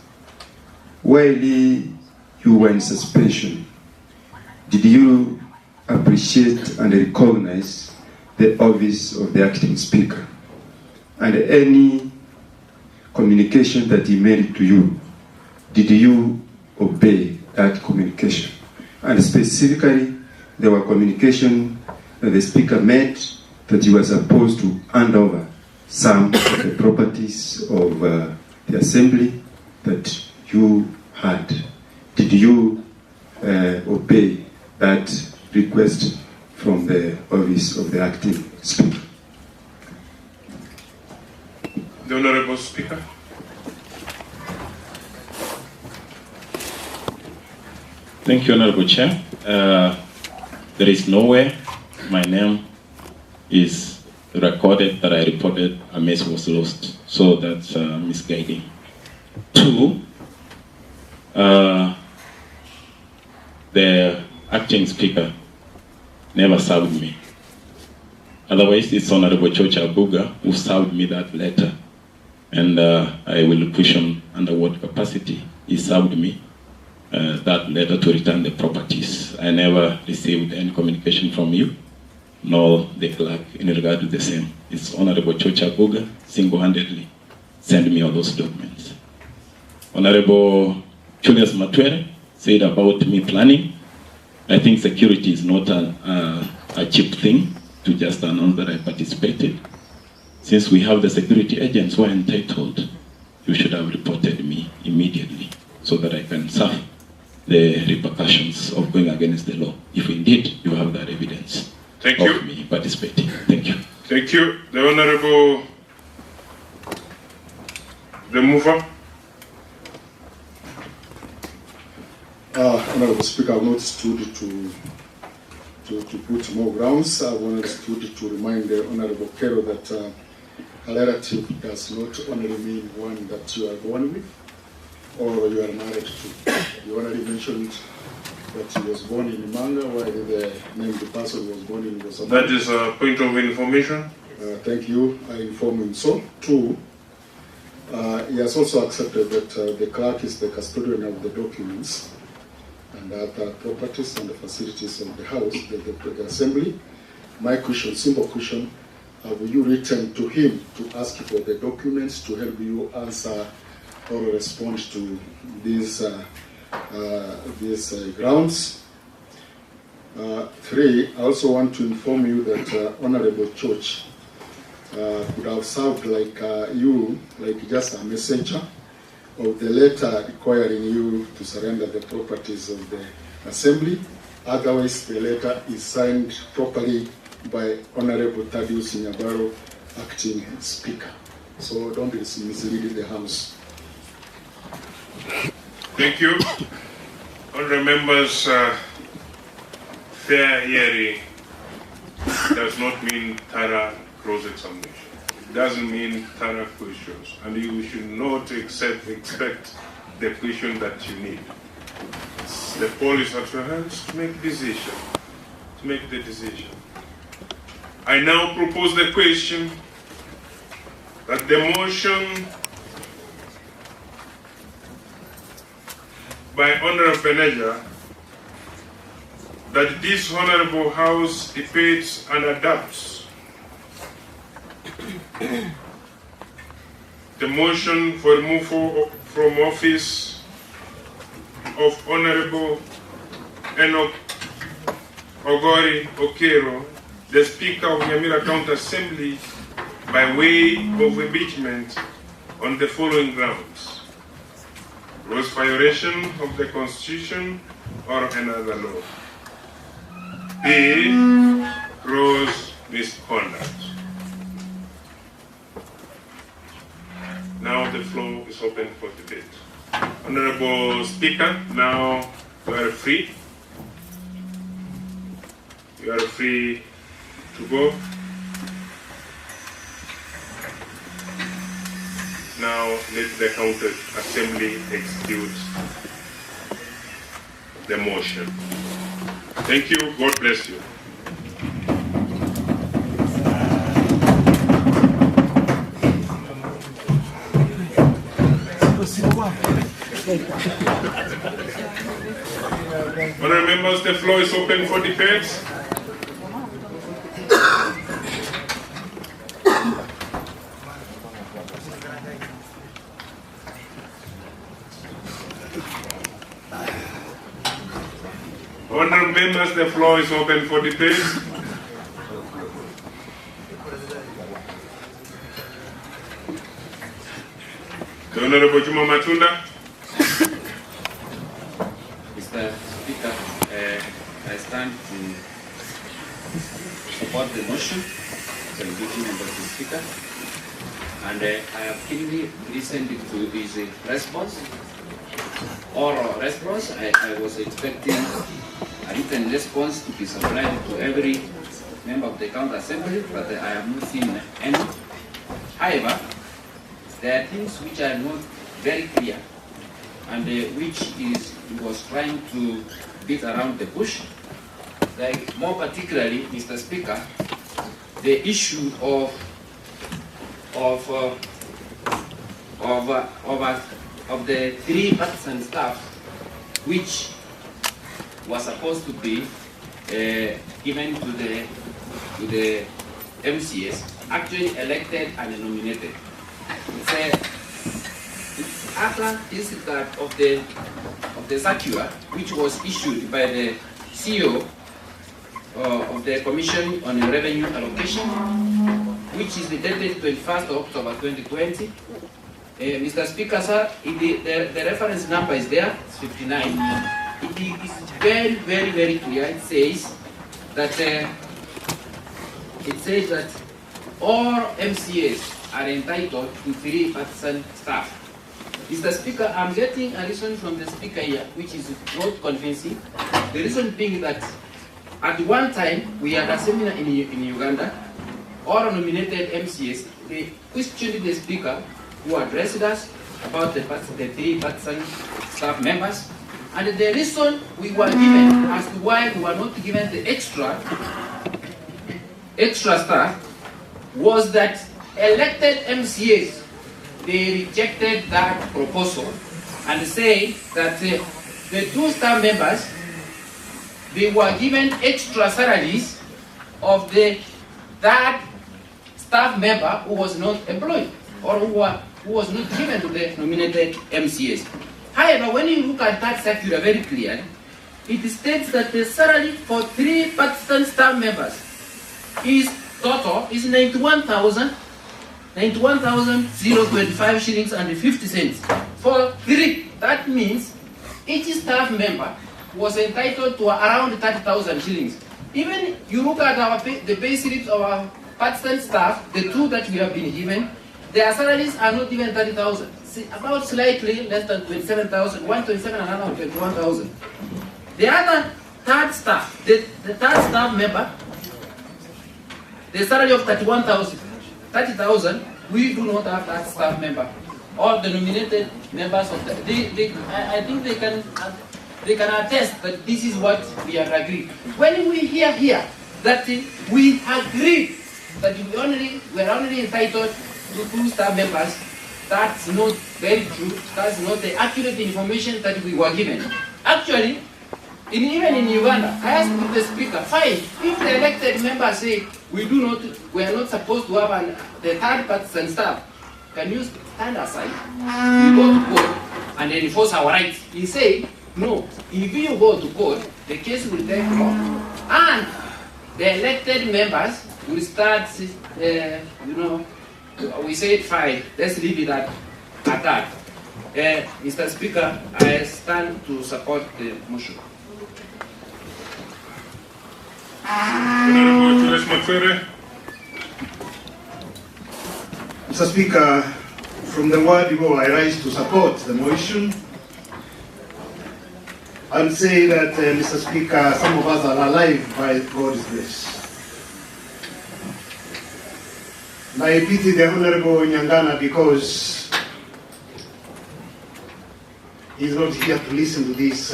While you were in suspension, did you appreciate and recognize the office of the acting speaker? And any communication that he made to you, did you obey that communication? And specifically, there were communication that the Speaker made that you were supposed to hand over some of the properties of the Assembly that you had. Did you obey that request from the office of the Acting Speaker? The Honorable Speaker. Thank you, Honorable Chair. There is nowhere my name is recorded that I reported a message was lost, so that's misguiding. Two, the acting speaker never served me. Otherwise, it's Honorable Chocha Buga who served me that letter, and I will question under what capacity he served me that letter to return the properties. I never received any communication from you, nor the clerk in regard to the same. It's Honorable Chocha Buga single-handedly sent me all those documents. Honorable Julius Matwere said about me planning. I think security is not a cheap thing to just announce that I participated. Since we have the security agents who are entitled, you should have reported me immediately so that I can suffer the repercussions of going against the law, if indeed you have that evidence of me participating. Thank you. Thank you. The Honorable, the mover. Honorable Speaker, I've not stood to put more grounds. I've only stood to remind the Honorable Kero that a relative does not only mean one that you are born with or you are married to. You already mentioned that he was born in Manga, while the named person was born in Botswana. That is a point of information. Thank you. I inform him so. Two, he has also accepted that the clerk is the custodian of the documents and other properties and the facilities of the House, the Assembly. My question, simple question, will you return to him to ask for the documents to help you answer or respond to these grounds? Three, I also want to inform you that Honorable Church could have served like you, like just a messenger of the letter requiring you to surrender the properties of the Assembly. Otherwise, the letter is signed properly by Honorable Thaddeus Nyabaro, Acting Speaker. So don't mislead the House. Thank you. Honourable members, fair hearing does not mean thorough cross-examination. It doesn't mean thorough questions, and you should not expect the question that you need. The poll is at your hands to make decision. To make the decision. I now propose the question that the motion by Honorable Beneja that this Honorable House debates and adopts the motion for removal from office of Honorable Enoch Ogori Okero, the Speaker of Nyamira County Assembly, by way of impeachment on the following grounds: gross violation of the Constitution or another law. B, gross misconduct. Now the floor is open for debate. Honorable Speaker, now you are free. You are free to go. Now let the County Assembly execute the motion. Thank you. God bless you. Honourable members, the floor is open for debate. Honourable members, the floor is open for debate. The Honourable Juma Matunda. Mr. Speaker, I stand to support the motion for impeachment of the Speaker, and I have keenly listened to his response. Oral response. I was expecting a written response to be supplied to every member of the County Assembly, but I have not seen any. However, there are things which are not very clear, and which he was trying to beat around the bush. Like, more particularly, Mr. Speaker, the issue of the 3% staff, which was supposed to be given to the MCS, actually elected and nominated. It's after this of the circular, which was issued by the CEO of the Commission on Revenue Allocation, which is dated 21st of October 2020. Mr. Speaker, sir, the reference number is there, it's 59. It is very, very, very clear. It says that all MCAs are entitled to 3% staff. Mr. Speaker, I'm getting a reason from the Speaker here, which is not convincing. The reason being that at one time, we had a seminar in Uganda, all nominated MCAs, they questioned the Speaker who addressed us about the 3% staff members. And the reason we were given as to why we were not given the extra staff was that elected MCAs, they rejected that proposal and say that the 2 staff members, they were given extra salaries of the third staff member who was not employed or who was not given to the nominated MCAs. However, when you look at that circular very clearly, it states that the salary for 3% staff members is total is 91,025 shillings and 50 cents. For 3, that means each staff member was entitled to around 30,000 shillings. Even you look at the pay slips of our part-time staff, the 2 that we have been given, their salaries are not even 30,000. About slightly less than 27,000, 127 and another 21,000. The other third staff, the third staff member, the salary of 30,000, we do not have that staff member. All the nominated members of the, I think they can attest that this is what we have agreed. When we hear here that we agreed that we are only entitled to 2 staff members, that's not very true. That's not the accurate information that we were given. Actually, even in Uganda, I asked the Speaker, fine, if the elected members say we are not supposed to have the 3% staff, can you stand aside? We go to court and enforce our rights. He said, no, if you go to court, the case will take long, and the elected members will start, we said fine, let's leave it at that. Mr. Speaker, I stand to support the motion. Mr. Speaker, from the word go, I rise to support the motion and say that, Mr. Speaker, some of us are alive by God's grace. And I pity the Honorable Nyangana because he's not here to listen to these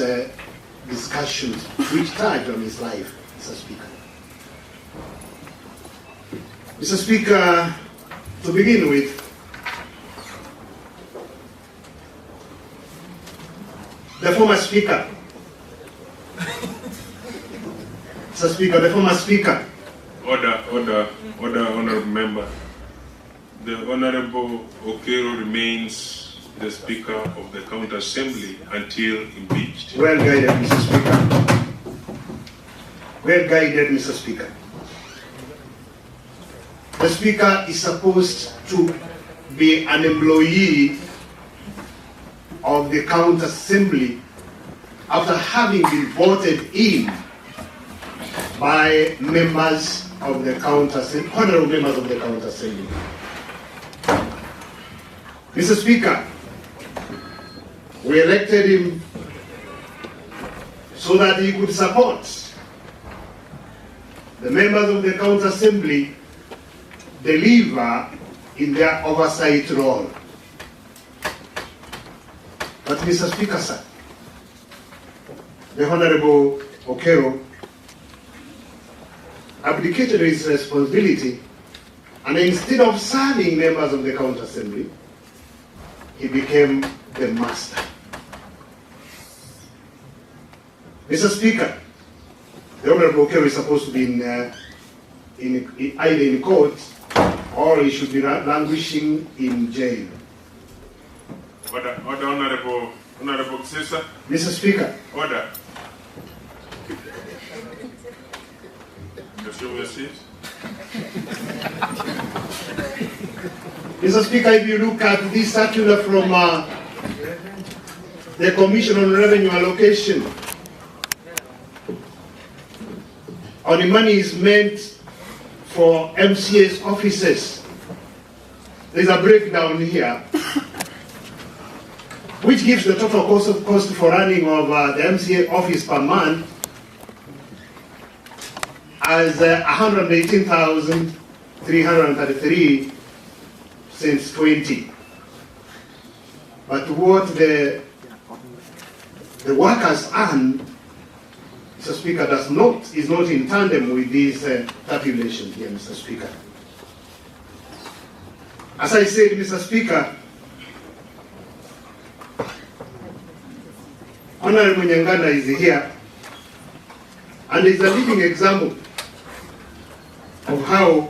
discussions which touch on his life, Mr. Speaker. Mr. Speaker, to begin with, the former Speaker, Mr. Speaker, the former Speaker. Order, Honourable Member. The Honourable Okero remains the Speaker of the County Assembly until impeached. Well guided, Mr. Speaker. well guided, Mr. Speaker. The Speaker is supposed to be an employee of the County Assembly after having been voted in by members of the County Assembly, honorable members of the County Assembly. Mr. Speaker, we elected him so that he could support the members of the County Assembly deliver in their oversight role. But Mr. Speaker, sir, the Honorable Okero abdicated his responsibility, and instead of serving members of the County Assembly, he became the master. Mr. Speaker, the Honorable Okero is supposed to be either in court or he should be languishing in jail. Order, Honorable Cesar. Mr. Speaker. Order. Assume your seat. Mr. Speaker, if you look at this circular from the Commission on Revenue Allocation, on the money is meant for MCA's offices, there's a breakdown here, which gives the total cost for running of the MCA office per month as 118,333 since 20. But what the workers earn, Mr. Speaker, is not in tandem with this tabulation here, Mr. Speaker. As I said, Mr. Speaker, Honorable Nyangana is here and is a living example of how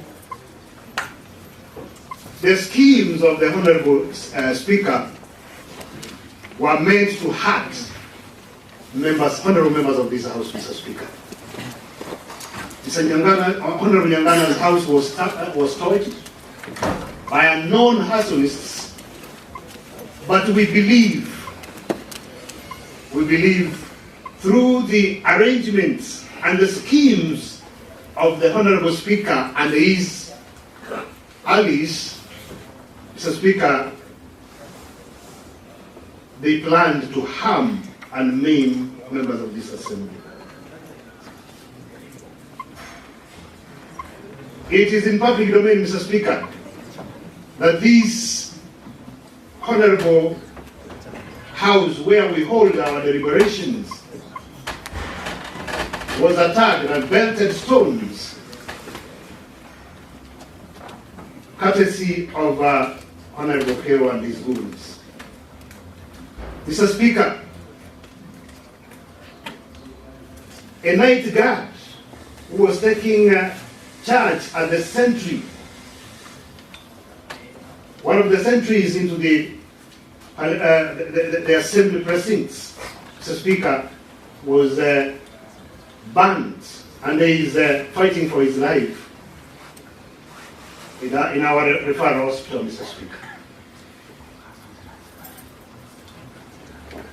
the schemes of the Honorable Speaker were meant to hurt honorable members of this House, Mr. Speaker. Mr. Nyangana, Honorable Nyangana's house was torched by unknown arsonists, but we believe through the arrangements and the schemes of the Honorable Speaker and his allies, Mr. Speaker, they planned to harm and maim members of this assembly. It is in public domain, Mr. Speaker, that this honorable house where we hold our deliberations was attacked and belted stones, courtesy of Honorable Okero and his goons. Mr. Speaker, a night guard who was taking charge at the sentry, one of the sentries into the assembly precincts, Mr. Speaker, was banned and he is fighting for his life in our referral hospital, Mr. Speaker.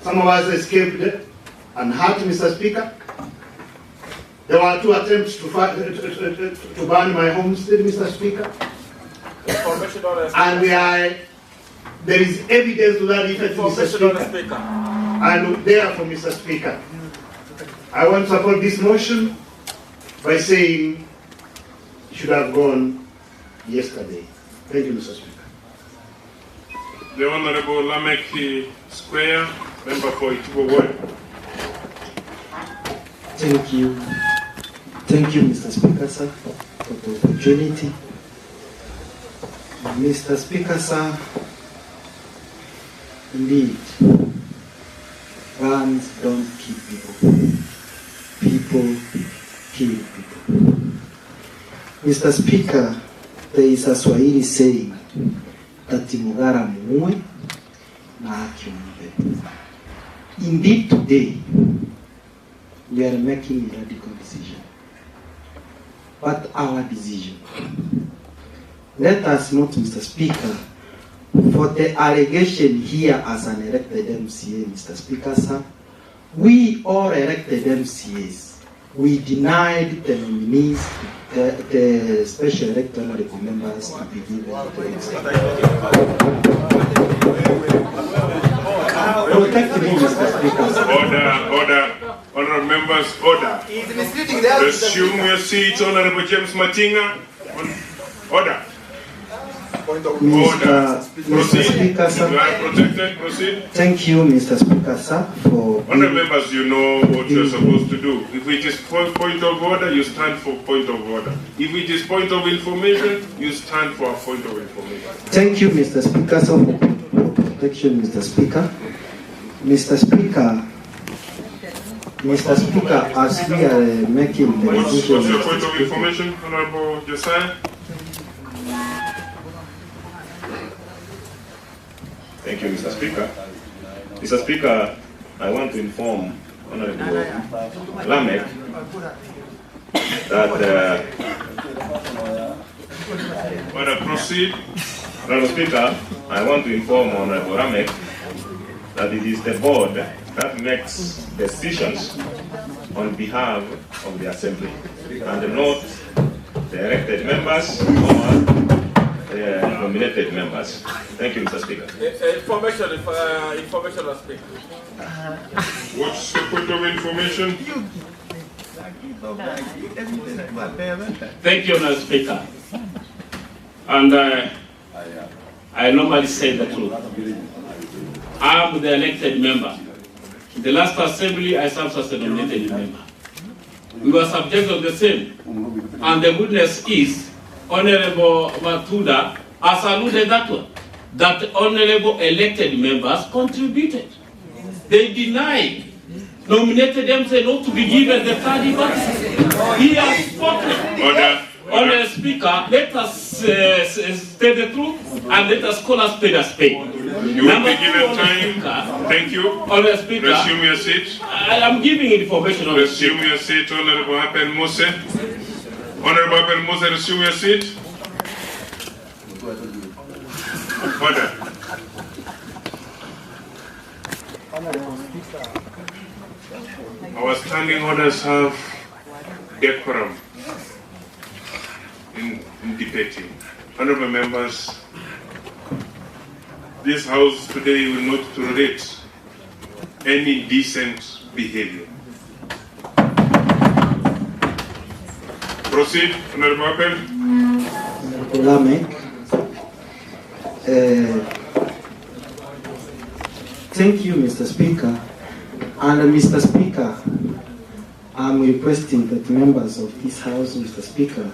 Some of us escaped and hurt, Mr. Speaker. There were 2 attempts to burn my homestead, Mr. Speaker. And there is evidence to that effect, Mr. Speaker. And therefore, Mr. Speaker, I want to support this motion by saying it should have gone yesterday. Thank you, Mr. Speaker. The Honorable Lameki Square, member for Itubo Ward. Thank you. Thank you, Mr. Speaker, sir, for the opportunity. Mr. Speaker, sir, indeed, guns don't kill people. People kill people. Mr. Speaker, there is a Swahili saying that Mugara muue na haki umpe. Indeed, today, we are making a radical decision. but our decision. Let us note, Mr. Speaker, for the allegation here as an elected MCA, Mr. Speaker, sir, we all elected MCAs, we denied the nominees, the special electoral members to be given the protect me, Mr. Speaker. Order. Honourable members, order. Resume your seat, Honourable James Matinga. Order. Mr. Speaker, sir. You are protected. Proceed. Thank you, Mr. Speaker, sir, for... Honourable members, you know what you are supposed to do. If it is point of order, you stand for point of order. If it is point of information, you stand for a point of information. Thank you, Mr. Speaker, sir, for protection, Mr. Speaker. Mr. Speaker, as we are making the decision... What's your point of information, Honourable Josiah? Thank you, Mr. Speaker. Mr. Speaker, I want to inform Honorable Lamek that proceed. Honorable Speaker, I want to inform Honorable Lamek that it is the board that makes decisions on behalf of the Assembly and not the elected members or the nominated members. Thank you, Mr. Speaker. Information, Speaker. What's the point of information? Thank you, Mr. Speaker. And I normally say the truth. I'm the elected member. In the last assembly, I served as a nominated member. We were subject of the same. And the goodness is, Honorable Matuda has alluded that honorable elected members contributed. They denied, nominated themselves not to be given the third liberty. He has spoken. Honorable Speaker, let us say the truth and let us call a spade a spade. You will be given time. Thank you. Honorable Speaker, resume your seat. I am giving information on resume your seat, Honorable Hapen Mose. Honorable Hapen Mose, resume your seat. Order. Our standing orders have decorum in debating. Honorable members, this House today will not tolerate any decent behavior. Proceed, Honorable Appel. Thank you, Mr. Speaker. And Mr. Speaker, I'm requesting that members of this House, Mr. Speaker,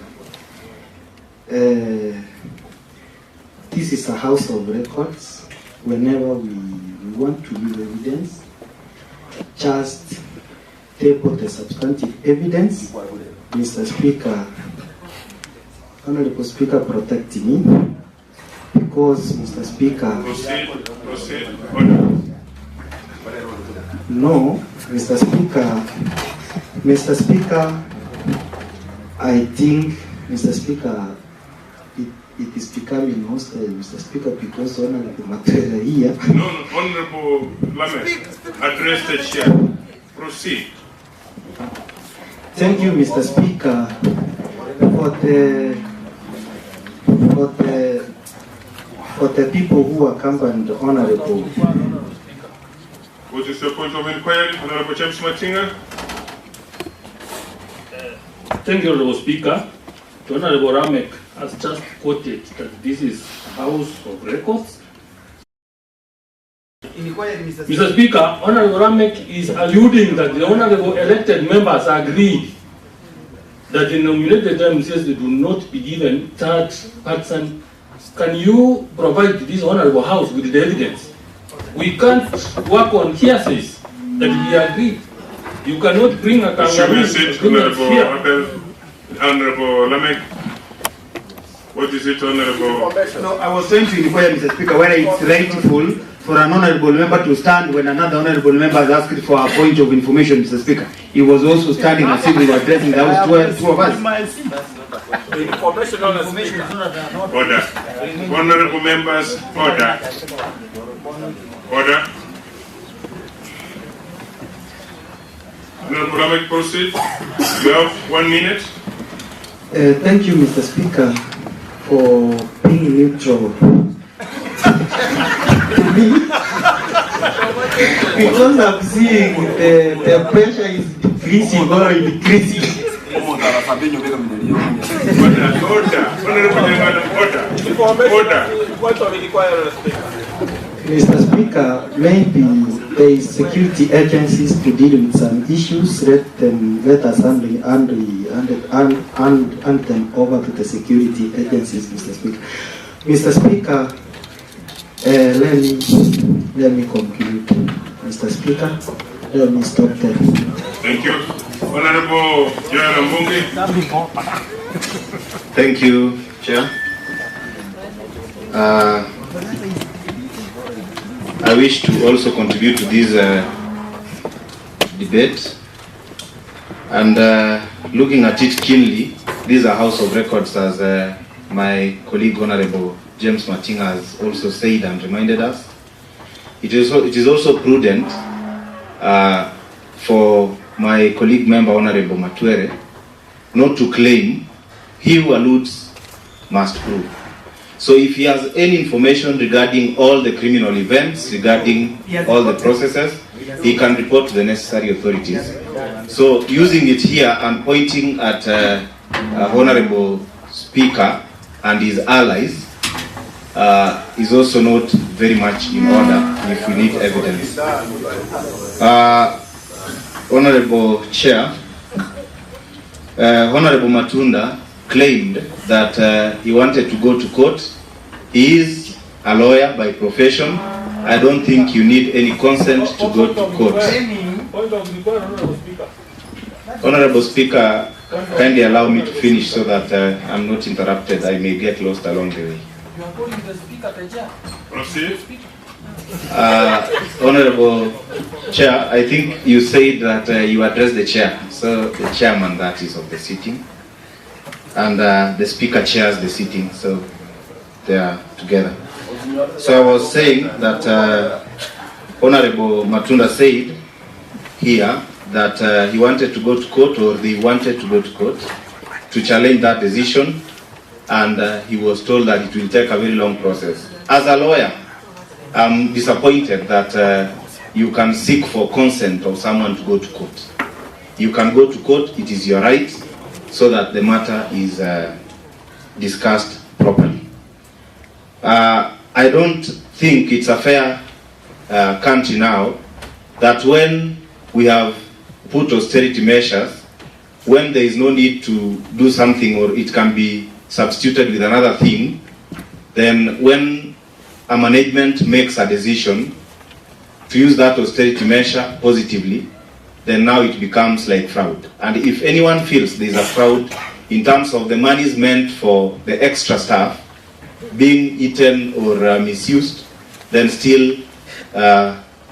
this is a house of records. Whenever we want to give evidence, just table the substantive evidence. Mr. Speaker, Honorable Speaker, protect me, because Mr. Speaker... Proceed. No, Mr. Speaker, I think, Mr. Speaker, it is becoming hostile, Mr. Speaker, because Honorable Matera here... No, Honorable Lamek, address the chair. Proceed. Thank you, Mr. Speaker, for the people who accompanied the Honorable. What is your point of inquiry, Honorable James Matinga? Thank you, Honorable Speaker. Honorable Ramek has just quoted that this is a house of records. Mr. Speaker, Honorable Ramek is alluding that the honorable elected members agreed that the nominated MCs do not be given third person. Can you provide this honorable house with the evidence? We can't work on hearsays that we agreed. You cannot bring a kangaroo here. Honorable Lamek, what is it, Honorable? No, I was trying to inquire, Mr. Speaker, whether it's rightful for an honorable member to stand when another honorable member has asked for a point of information, Mr. Speaker. He was also standing as if he was addressing the House, two of us. Informational speaker. Order. Honorable members, order. Order. Honorable Ramek, proceed. You have 1 minute. Thank you, Mr. Speaker, for being neutral. To me, because I'm seeing the pressure is decreasing or decreasing. Mr. Speaker, maybe there is security agencies to deal with some issues. Let us hand them over to the security agencies, Mr. Speaker. Mr. Speaker, let me conclude. Mr. Speaker, let me stop there. Thank you. Honorable Joel Mbungi. Thank you, Chair. I wish to also contribute to this debate, and looking at it keenly, this is a House of Records, as my colleague Honorable James Matinga has also said and reminded us. It is also prudent for my colleague member Honorable Matwere not to claim. He who alludes must prove. So if he has any information regarding all the criminal events, regarding all the processes, he can report to the necessary authorities. So using it here and pointing at Honorable Speaker and his allies is also not very much in order if we need evidence. Honorable Chair, Honorable Matunda claimed that he wanted to go to court. He is a lawyer by profession. I don't think you need any consent to go to court. Honorable Speaker, kindly allow me to finish so that I'm not interrupted. I may get lost along the way. Proceed. Honorable Chair, I think you said that you addressed the chair. So the chairman, that is, of the sitting. And the speaker chairs the sitting, so they are together. So I was saying that Honorable Matunda said here that he wanted to go to court, or they wanted to go to court to challenge that decision, and he was told that it will take a very long process. As a lawyer, I'm disappointed that you can seek for consent of someone to go to court. You can go to court, it is your right, so that the matter is discussed properly. I don't think it's a fair country now that when we have put austerity measures, when there is no need to do something or it can be substituted with another thing, then when a management makes a decision to use that austerity measure positively, then now it becomes like fraud. And if anyone feels there is a fraud in terms of the monies meant for the extra staff being eaten or misused, then still,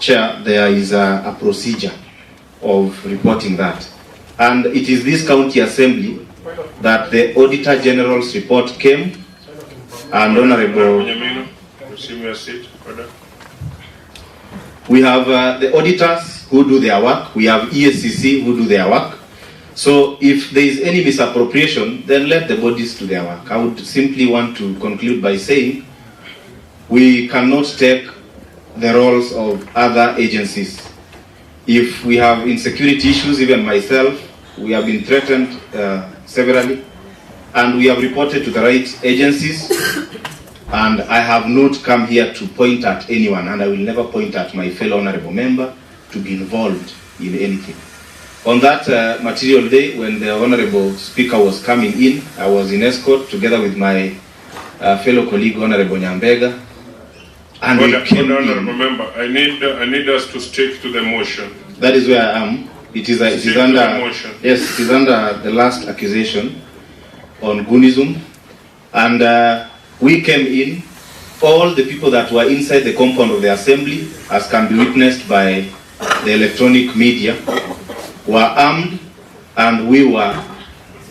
Chair, there is a procedure of reporting that. And it is this county assembly that the Auditor General's report came, and Honorable... We have the auditors who do their work, we have ESCC who do their work. So if there is any misappropriation, then let the bodies do their work. I would simply want to conclude by saying we cannot take the roles of other agencies. If we have insecurity issues, even myself, we have been threatened severally, and we have reported to the right agencies, and I have not come here to point at anyone, and I will never point at my fellow honorable member to be involved in anything. On that material day, when the Honorable Speaker was coming in, I was in escort together with my fellow colleague, Honorable Nyambega. And Honorable member, I need us to stick to the motion. That is where I am. It is under yes, it is under the last accusation on Gunism, and we came in. All the people that were inside the compound of the assembly, as can be witnessed by the electronic media, were armed, and we were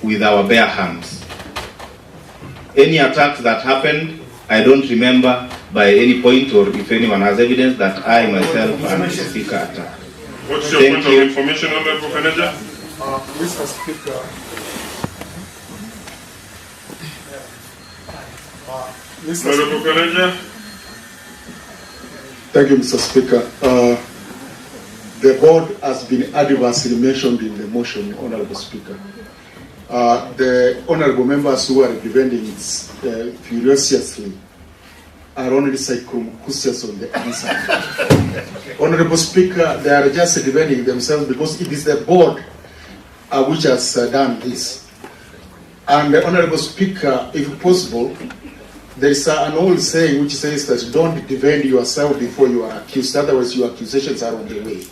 with our bare hands. any attacks that happened, I don't remember by any point, or if anyone has evidence, that I myself and the Speaker attacked. What's your point of information, Honorable Kanaja? Mr. Speaker, Honorable Kanaja? Thank you, Mr. Speaker. The board has been adversely mentioned in the motion, Honorable Speaker. The honorable members who are defending it furiously are only circumstances on the answer. Honorable Speaker, they are just defending themselves because it is the board which has done this. And the Honorable Speaker, if possible, there is an old saying which says that don't defend yourself before you are accused, otherwise your accusations are on the way.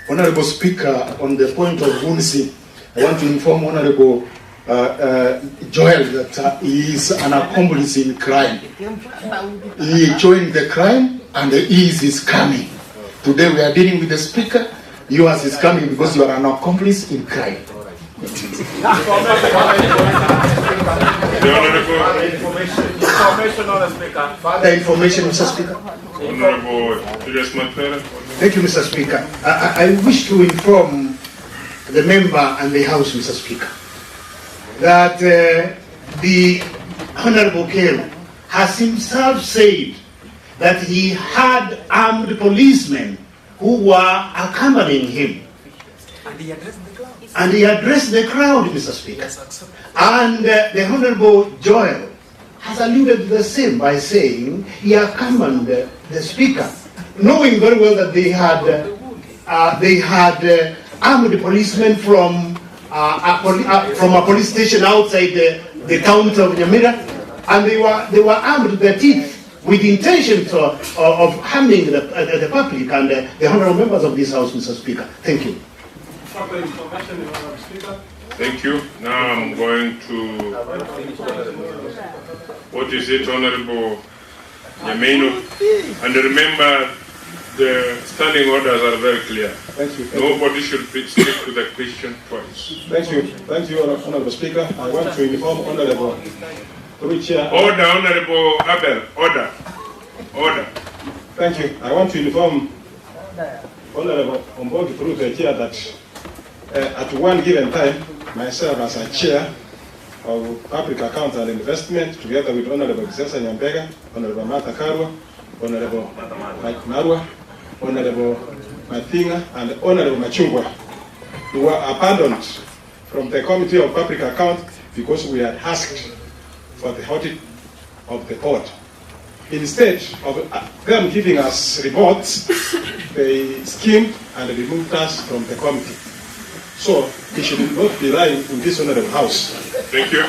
Honorable Speaker, on the point of Bunsi, I want to inform Honorable Joel that he is an accomplice in crime. He joined the crime and he is coming. Today we are dealing with the Speaker. Yours is coming because you are an accomplice in crime. Information on the Speaker. The information, Mr. Speaker. Honorable Julius Matera. Thank you, Mr. Speaker. I wish to inform the member and the House, Mr. Speaker, that the Honorable Kelly has himself said that he had armed policemen who were accompanying him. And he addressed the crowd, Mr. Speaker. And the Honorable Joel has alluded to the same by saying he accompanied the Speaker, knowing very well that they had armed policemen from a police station outside the town of Nyamira, and they were armed to their teeth with the intention of harming the public and the honorable members of this House, Mr. Speaker. Thank you. Thank you. Now I'm going to, what is it, Honorable Nyamira? And remember, the standing orders are very clear. Thank you. Nobody should stick to the question twice. Thank you, Honorable Speaker. I want to inform Honorable Chair. Order, Honorable Abel. Order. Thank you. I want to inform Honorable Ombogi through the chair that at one given time, myself as a chair of Public Accounts and Investment, together with Honorable Gisesa Nyambega, Honorable Martha Karwa, Honorable Mike Marwa, Honorable Mathinga, and Honorable Machungwa, who were abandoned from the Committee of Public Accounts because we had asked for the audit of the board. Instead of them giving us reports, they schemed and removed us from the committee. So we should not be lying in this honorable House. Thank you.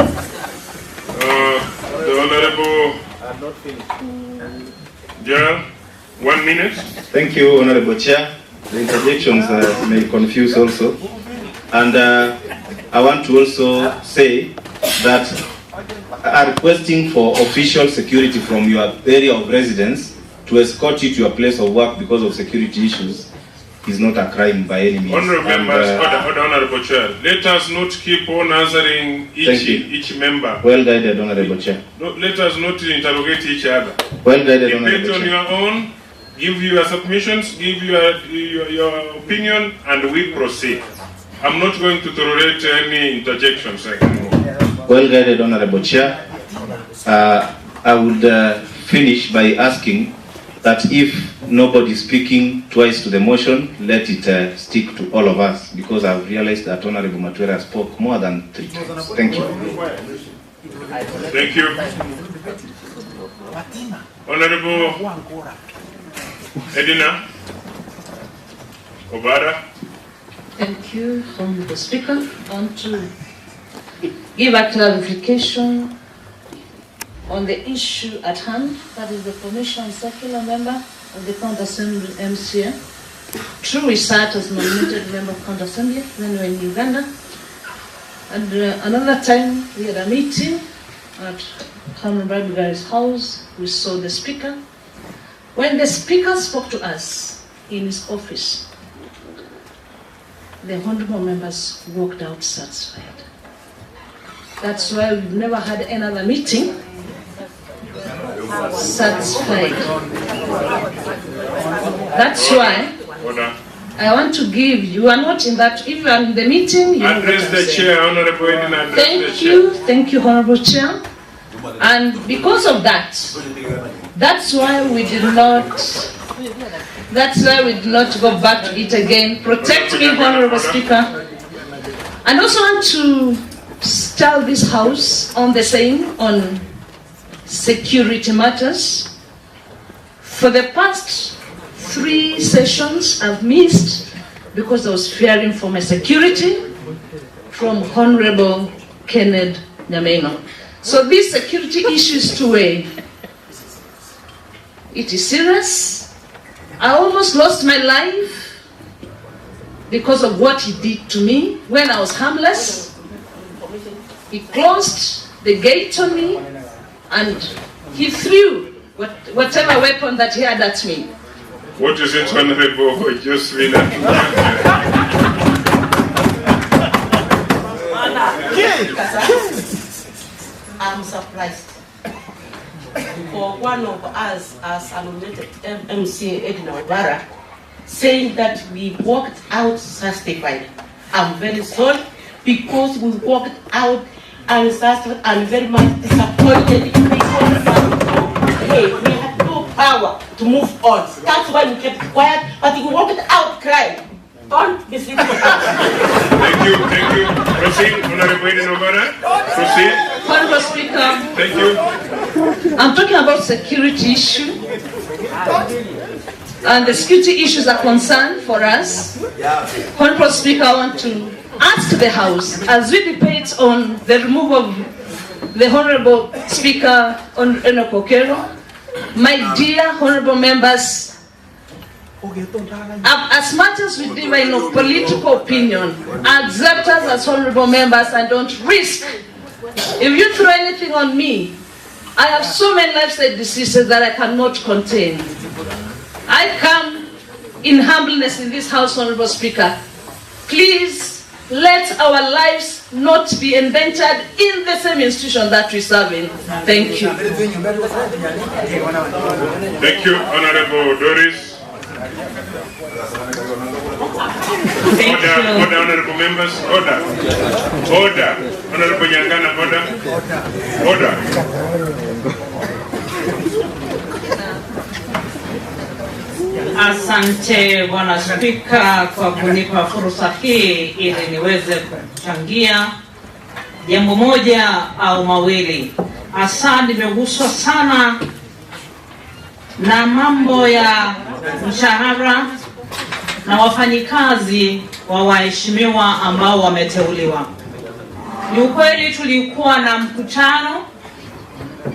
The Honorable Gerald, 1 minute. Thank you, Honorable Chair. The interjections may confuse also. And I want to also say that requesting for official security from your area of residence to escort you to your place of work because of security issues is not a crime by any means. Honorable members, Honorable Chair, let us not keep on answering each member. Well guided, Honorable Chair. Let us not interrogate each other. Well guided, Honorable Debate on Chair. your own, give your submissions, give your opinion, and we proceed. I'm not going to tolerate any interjections anymore. Well guided, Honorable Chair. I would finish by asking that if nobody is speaking twice to the motion, let it stick to all of us, because I've realized that Honorable Matwera spoke more than 3 times. Thank you. Thank you. Honorable Edina Obada. Thank you, Honorable Speaker. I want to give a clarification on the issue at hand, that is the Commission Circular Member of the County Assembly MCA. True, we sat as nominated member of County Assembly when we were in Uganda. And another time we had a meeting at Honorable Bradbury's house. We saw the Speaker. When the Speaker spoke to us in his office, the honorable members walked out satisfied. That's why we've never had another meeting. Satisfied. That's why I want to give, you are not in that, if you are in the meeting, you address the chair, Honorable Edina, address Thank you, Honorable Chair. And because of that, that's why we did not go back to it again. Protect me, Honorable Speaker. And also want to tell this House on the same, on security matters. For the past 3 sessions I've missed because I was fearing for my security from Honorable Kenneth Nyamira. So this security issue is two-way. It is serious. I almost lost my life because of what he did to me when I was harmless. He closed the gate on me and he threw whatever weapon that he had at me. What is it, Honorable Jocelyn? I'm surprised for one of us as nominated MC Edina Obara saying that we walked out justified. I'm very sorry because we walked out unsatisfied and very much disappointed because we had no power to move on. That's why we kept quiet, but we walked out crying. Don't be silly. Thank you. Proceed, Honorable Edina Obara. Proceed. Honorable Speaker. Thank you. I'm talking about security issue. And the security issues are concerned for us. Honorable Speaker, I want to ask the House, as we debate on the removal of the Honorable Speaker on Enoch Okero, my dear honorable members, as much as we differ in political opinion, accept us as honorable members and don't risk. If you throw anything on me, I have so many lifestyle diseases that I cannot contain. I come in humbleness in this House, Honorable Speaker. Please let our lives not be endangered in the same institution that we serve in. Thank you. Thank you, Honorable Doris. Order, honorable members, order. Honorable Nyangana, order. Asante Bwana Spika kwa kunipa fursa hii ili niweze kuchangia jambo moja au mawili. Hasa nimeguswa sana na mambo ya mshahara na wafanyikazi wa waheshimiwa ambao wameteuliwa. Ni ukweli tulikuwa na mkutano,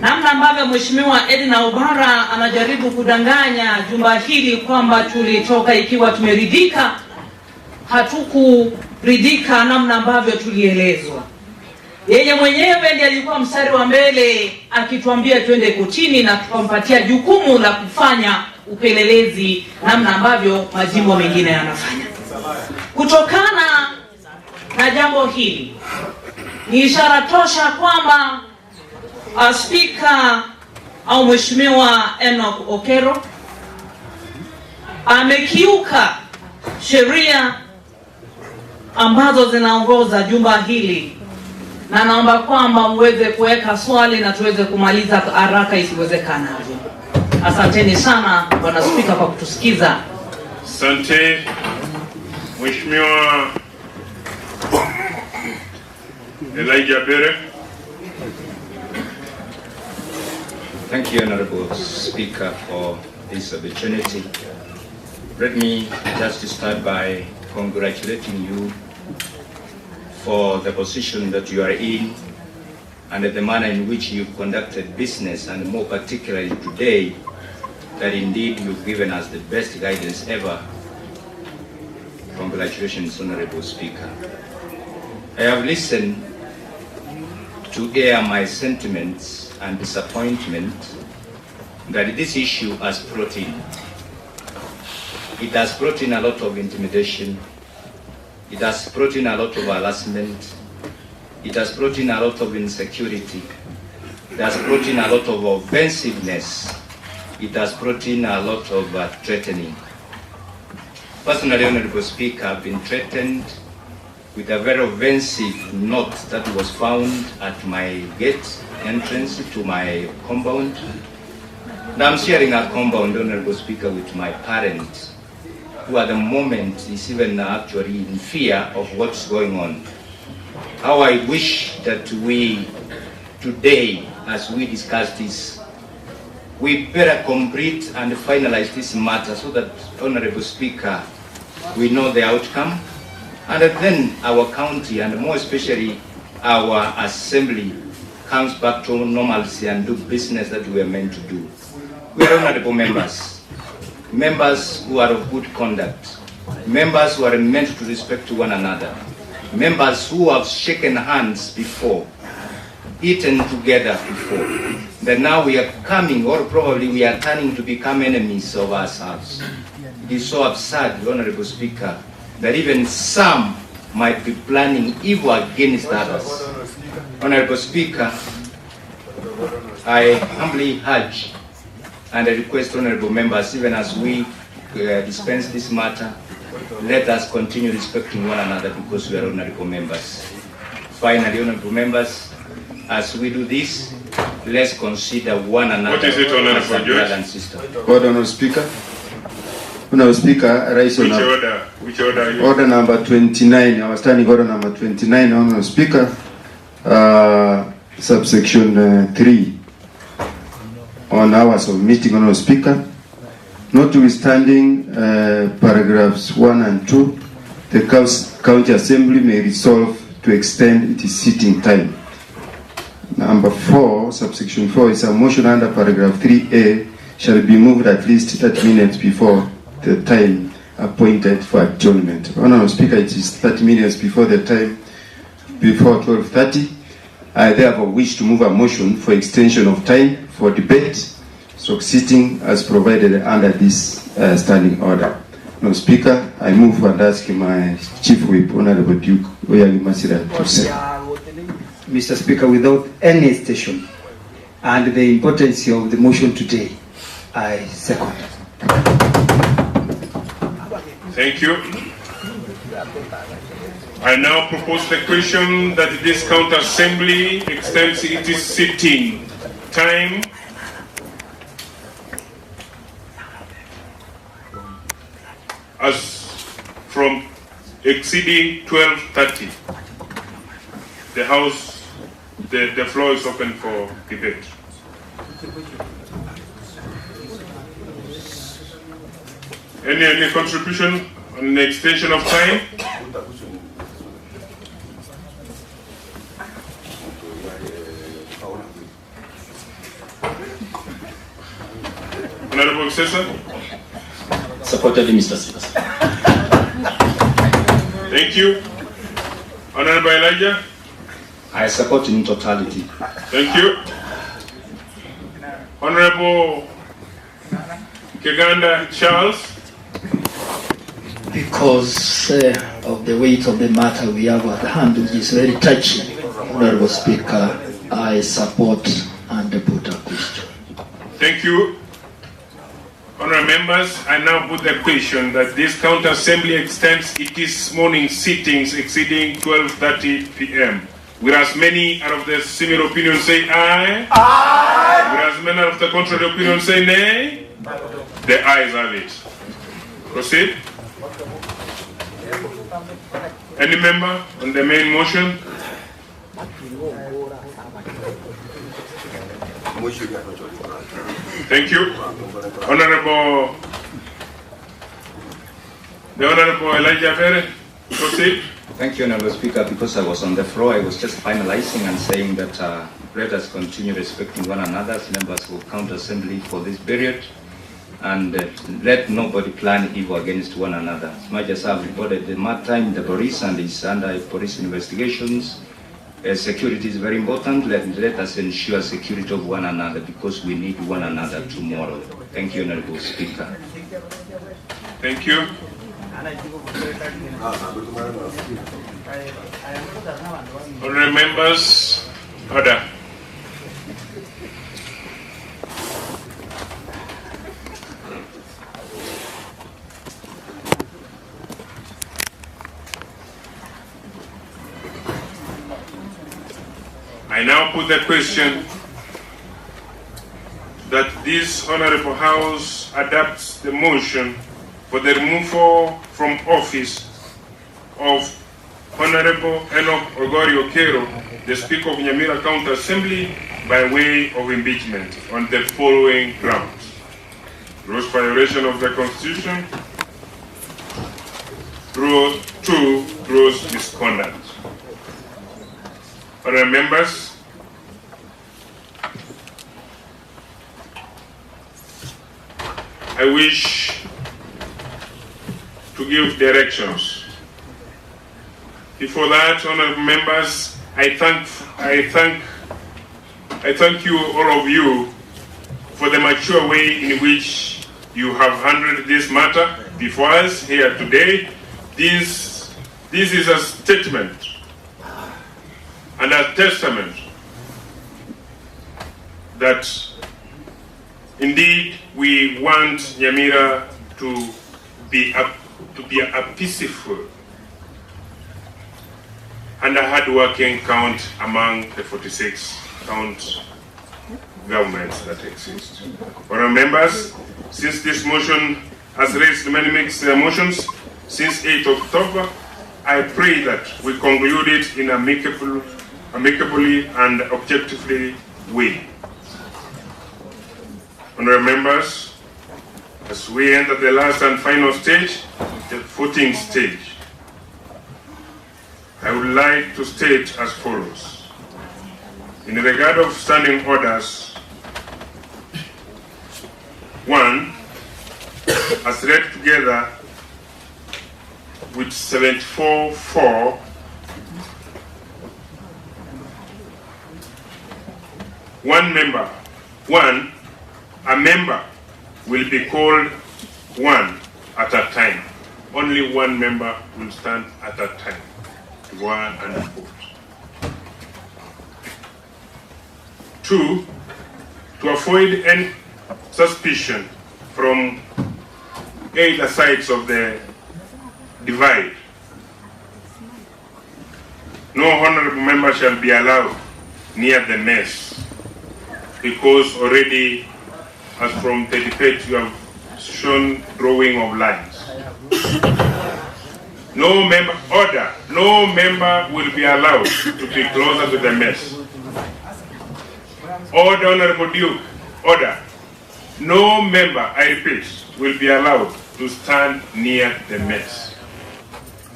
namna ambavyo Mheshimiwa Edina Obara anajaribu kudanganya jumba hili kwamba tulitoka ikiwa tumeridhika. Hatukuridhika namna ambavyo tulielezwa. Yeye mwenyewe ndiye alikuwa mstari wa mbele akituambia twende kotini na tukampatia jukumu la kufanya upelelezi namna ambavyo majimbo mengine yanafanya. Kutokana na jambo hili, ni ishara tosha kwamba Spika au Mheshimiwa Enoch Okero amekiuka sheria ambazo zinaongoza jumba hili, na naomba kwamba muweze kuweka swali na tuweze kumaliza haraka isiwezekanavyo. Asanteni sana Bwana Spika kwa kutusikiza. Asante Mheshimiwa Elijah Bere. Thank you, Honorable Speaker, for this opportunity. Let me just start by congratulating you for the position that you are in and the manner in which you've conducted business, and more particularly today, that indeed you've given us the best guidance ever. Congratulations, Honorable Speaker. I have listened to air my sentiments and disappointment that this issue has brought in. It has brought in a lot of intimidation. It has brought in a lot of harassment. it has brought in a lot of insecurity. It has brought in a lot of offensiveness. It has brought in a lot of threatening. Personally, Honorable Speaker, I've been threatened with a very offensive note that was found at my gate entrance to my compound. And I'm sharing a compound, Honorable Speaker, with my parents, who at the moment is even actually in fear of what's going on. How I wish that we, today, as we discuss this, we better complete and finalize this matter so that, Honorable Speaker, we know the outcome, and then our county, and more especially our assembly, comes back to normalcy and do business that we are meant to do. We are honorable members, members who are of good conduct, members who are meant to respect one another, members who have shaken hands before, eaten together before. Then now we are coming, or probably we are turning to become enemies of ourselves. It is so absurd, Honorable Speaker, that even some might be planning evil against others. Honorable Speaker, I humbly urge and I request honorable members, even as we dispense this matter, let us continue respecting one another because we are honorable members. Finally, honorable members, as we do this, let's consider one another. What is it, Honorable brother and sister? Order, Honorable Speaker. Honorable Speaker, I rise on Which order are you? order number 29. Our standing order number 29, Honorable Speaker, subsection 3. On hours of meeting, Honorable Speaker, notwithstanding paragraphs 1 and 2, the County Assembly may resolve to extend its sitting time. Number 4, subsection 4, is a motion under paragraph 3A shall be moved at least 30 minutes before the time appointed for adjournment. Honorable Speaker, it is 30 minutes before the time, before 12:30. I therefore wish to move a motion for extension of time for debate, sitting as provided under this standing order. Honorable Speaker, I move and ask my Chief Whip, Honorable Duke Oyagi Masira, to say. Mr. Speaker, without any hesitation and the importance of the motion today, I second. Thank you. I now propose the question that this county assembly extends its sitting time as from exceeding 12:30. The floor is open for debate. Any contribution on the extension of time? Honorable Cesar? Supported, Mr. Speaker. Thank you. Honorable Elijah? I support in totality. Thank you. Honorable Keganda Charles? Because of the weight of the matter we have at hand, which is very touchy, Honorable Speaker, I support and put a question. Thank you. Honorable members, I now put the question that this county assembly extends its morning sittings exceeding 12:30 p.m. Whereas many out of the similar opinion say aye. Aye. Whereas many of the contrary opinion say nay. The ayes have it. Proceed. Any member on the main motion? Thank you. Honorable, the Honorable Elijah Ferre, proceed. Thank you, Honorable Speaker. Because I was on the floor, I was just finalizing and saying that let us continue respecting one another as members of County Assembly for this period, and let nobody plan evil against one another. As much as I've reported the matter in the police and is under police investigations, security is very important. Let us ensure security of one another because we need one another tomorrow. Thank you, Honorable Speaker. Thank you. Honorable members, order. I now put the question that this Honorable House adopts the motion for the removal from office of Honorable Enoch Ogorio Kero, the Speaker of Nyamira County Assembly, by way of impeachment on the following grounds: gross violation of the Constitution, gross misconduct. Honorable members, I wish to give directions. Before that, honorable members, I thank you, all of you, for the mature way in which you have handled this matter before us here today. This is a statement and a testament that indeed we want Nyamira to be a peaceful and a hard-working count among the 46 count governments that exist. Honorable members, since this motion has raised many mixed emotions since 8th October, I pray that we conclude it in amicably and objectively way. Honorable members, as we enter the last and final stage, the voting stage, I would like to state as follows. In regard of standing orders, 1, as read together with 74-4, a member will be called one at a time. Only one member will stand at a time. 1 and 4. 2, to avoid any suspicion from either sides of the divide, no honorable member shall be allowed near the mess, because already, as from 35, you have shown drawing of lines. No member will be allowed to be closer to the mess. Order, Honorable Duke, order. No member, I repeat, will be allowed to stand near the mess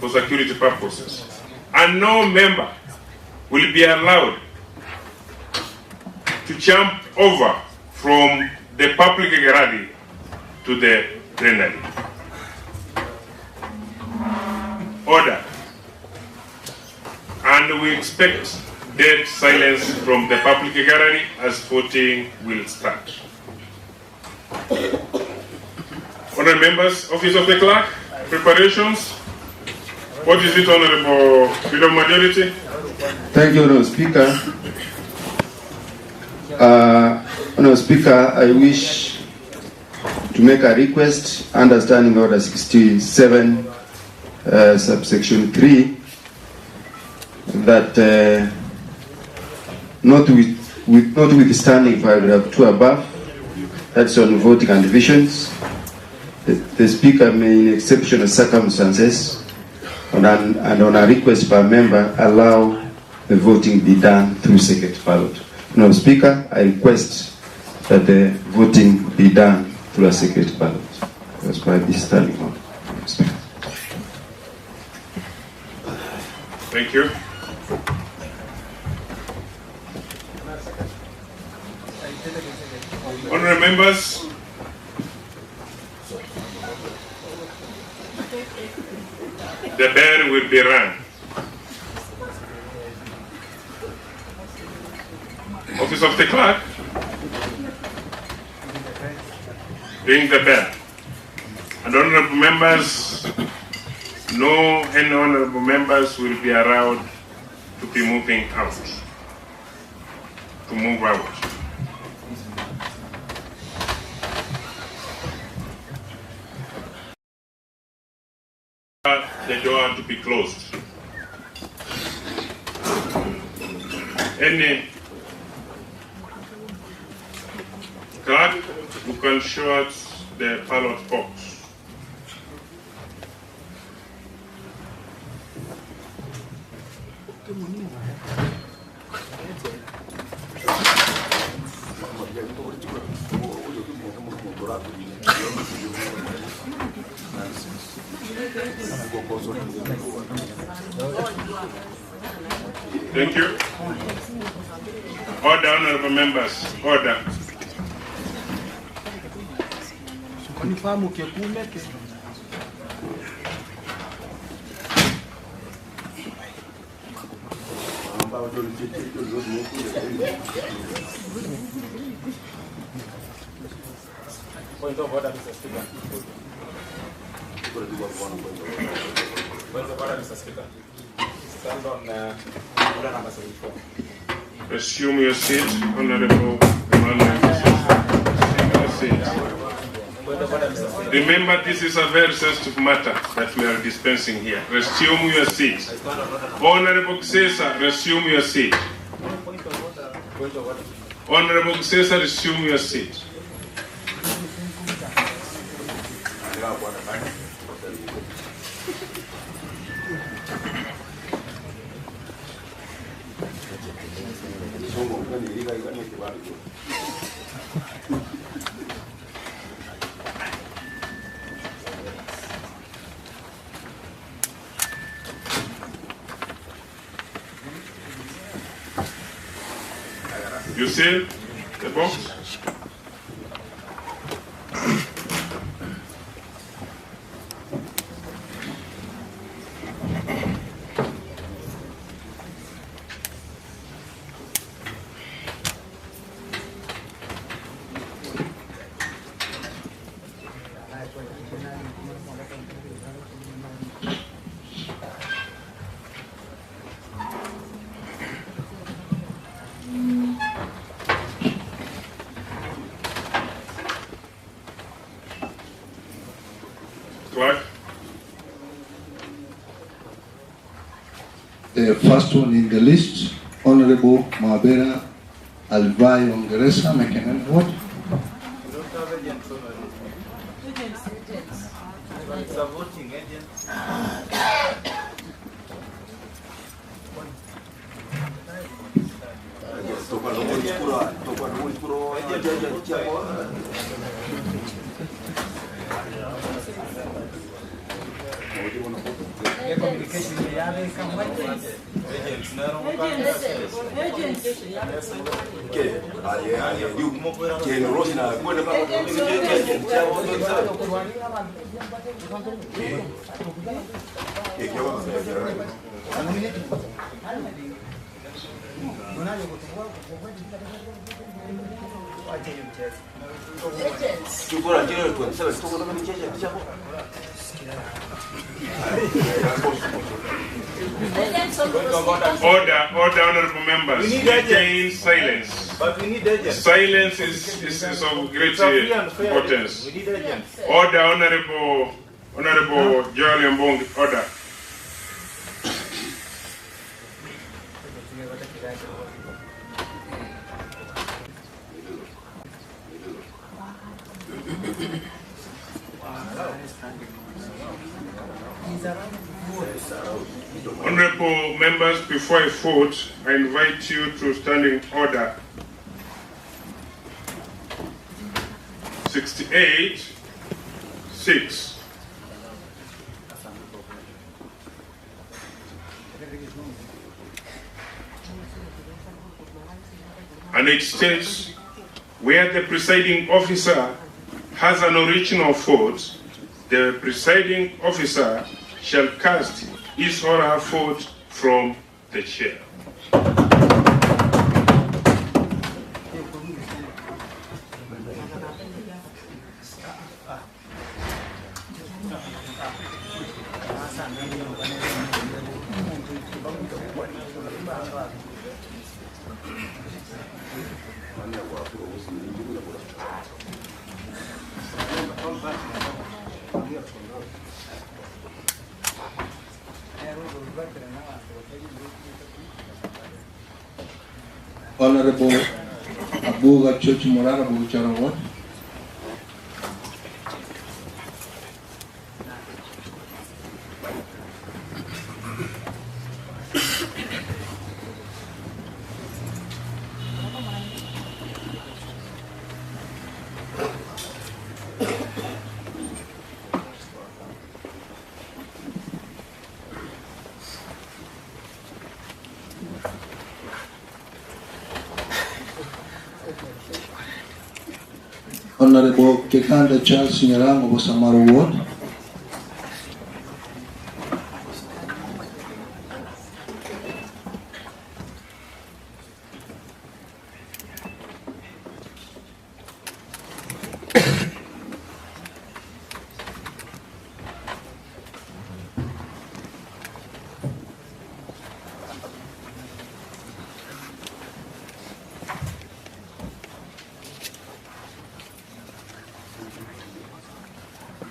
for security purposes. And no member will be allowed to jump over from the public gallery to the plenary. Order. And we expect dead silence from the public gallery as voting will start. Honorable members, Office of the Clerk, preparations. What is it, Honorable Freedom Majority? Thank you, Honorable Speaker. Honorable Speaker, I wish to make a request under Standing Order 67, subsection 3, that notwithstanding paragraph 2 above, that's on voting and divisions, the Speaker may, in exceptional circumstances, and on a request by a member, allow the voting be done through secret ballot. No, Speaker, I request that the voting be done through a secret ballot. That's by this standing order, Speaker. Thank you. Honorable members, the bell will be rung. Office of the Clerk, ring the bell. And honorable members no any honorable members will be allowed to be moving out, to move out. The door to be closed. Any clerk who can shut the ballot box. Thank you. Order, honorable members. Order. Point of order, Mr. Speaker. Point of order, Mr. Speaker. Stand on order number 74. Assume your seat, Honorable Emmanuel. Remember, this is a very sensitive matter that we are dispensing here. Resume your seat. Honorable Cesar, resume your seat. Honorable Cesar, resume your seat. You see the box? The first one in the list, Honorable Mabera Alvai Ongeresa, making a vote. It's a voting agent. Order, honorable members. Maintain silence. But we need agents. Silence is of great importance. We need agents. Order, Honorable Joel Mbong, order. Honorable members, before I vote, I invite you to stand in order. 68-6. And it states, where the presiding officer has an original vote, the presiding officer shall cast his or her vote from the chair. Honorable Abuga Church Morara Buchara Ward. Honorable Kekanda Charles Nyarango Bosamaro Ward.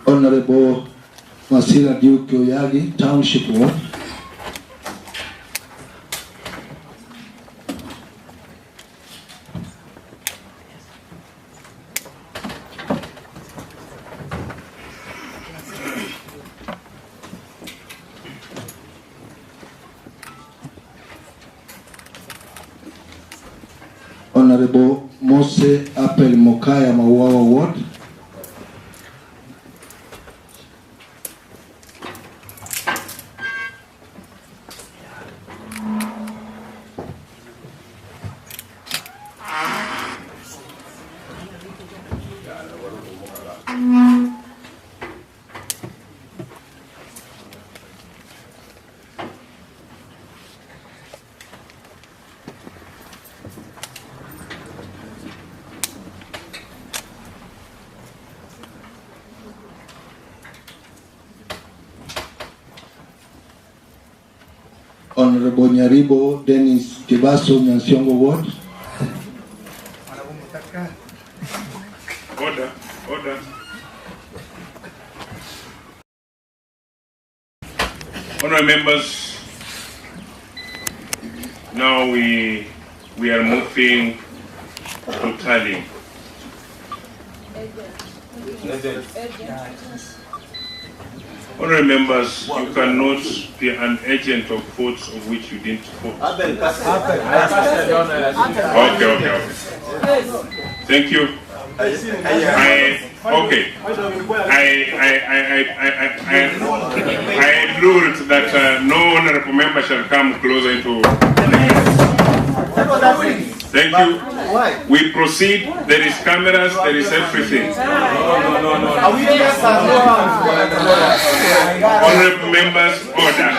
Honorable Masira Duke Oyagi, Township Ward. Honorable Mose Apel Mokaya Mawawa Ward. Honorable Nyaribo Dennis Kibaso Nyansiongo Ward. Order, order. Honorable members, now we are moving to tallying. Honorable members, you cannot be an agent of votes of which you didn't vote. Okay. Thank you. I ruled that no honorable member shall come closer to. Thank you. We proceed. There is cameras. There is everything. Honorable members, order.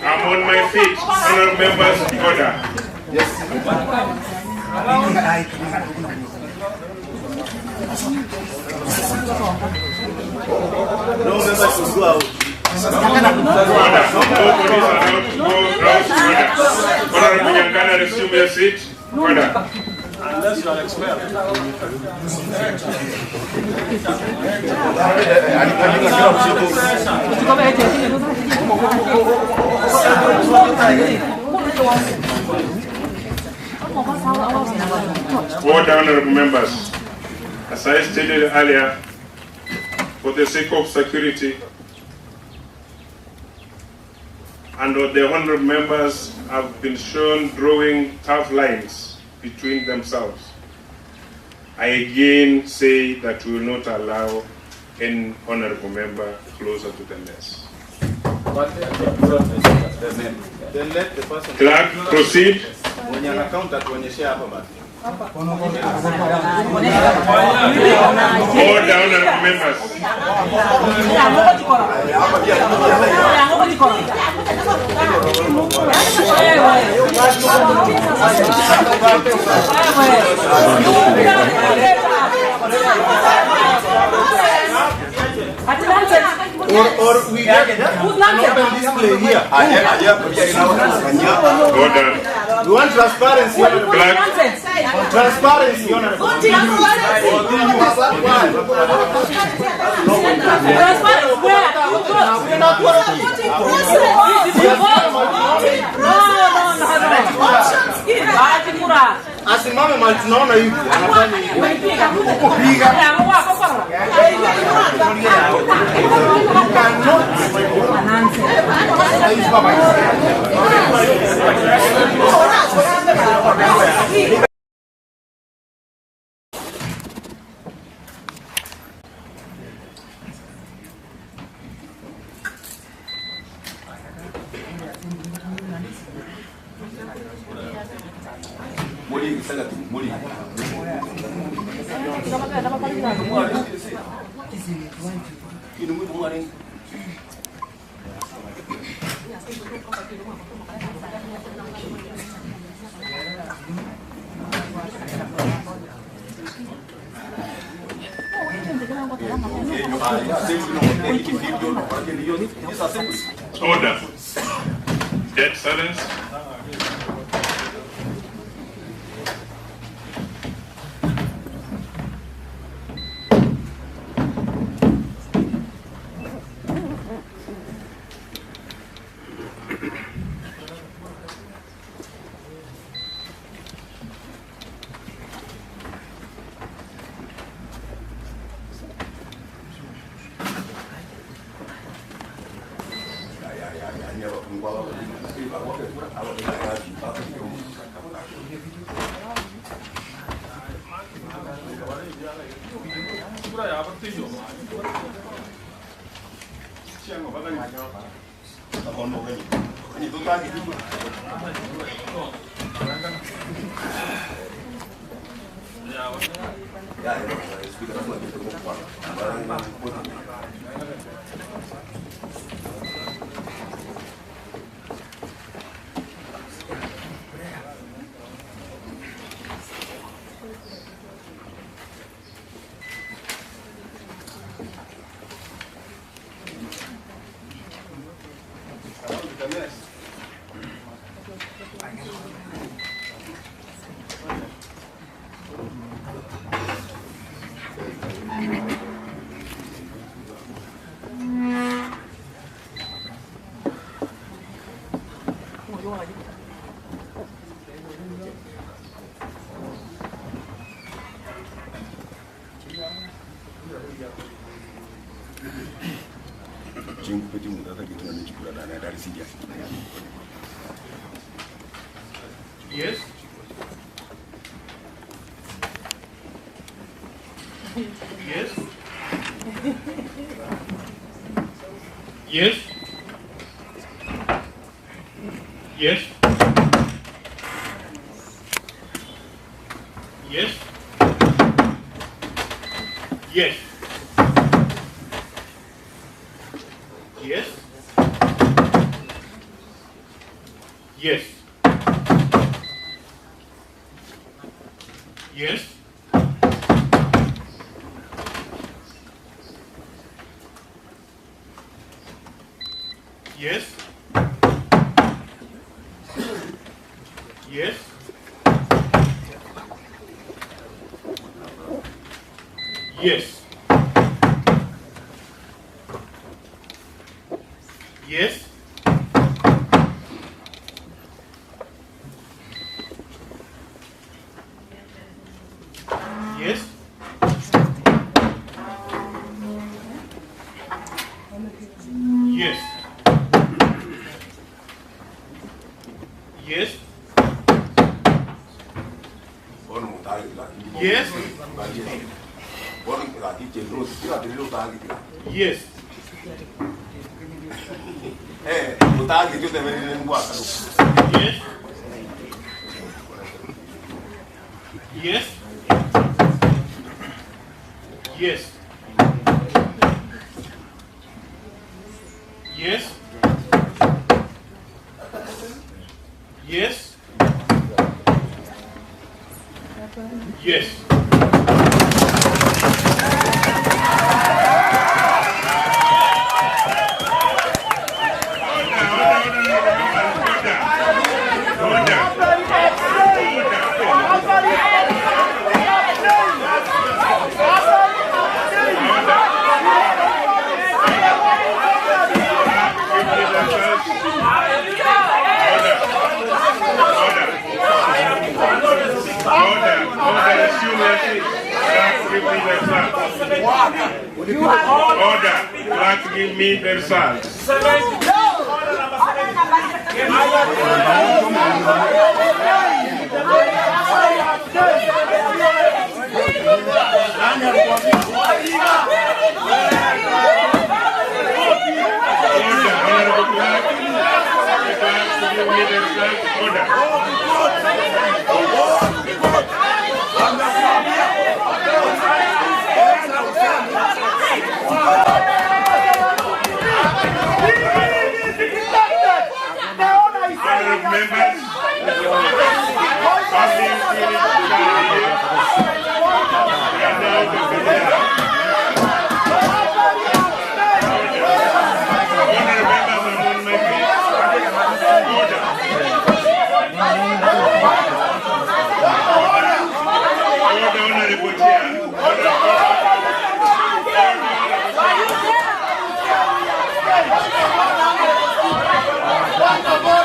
I'm on my feet. Honorable members, order. Yes. No members should go out. Nobody is allowed to go out. Honorable Nyangana, resume your seat. Order. Unless you are expelled. Order, honorable members. As I stated earlier, for the sake of security, and the honorable members have been shown drawing tough lines between themselves, I again say that we will not allow any honorable member closer to the mess. Then let the person. Clerk, proceed. members. Or we get an open display here. We want transparency. Transparency. Asimame mali tunaona hivi anafanya kupiga Order. Dead silence. Yes. Yes. Yes. Yes. Yes. Yes. Yes. Yes. Yes. Yes. Yes. Yes. Yes. Yes. Yes. Yes. Yes. Yes. Yes. Yes. Yes. Yes. Yes. Yes. Order. Let's give me the results.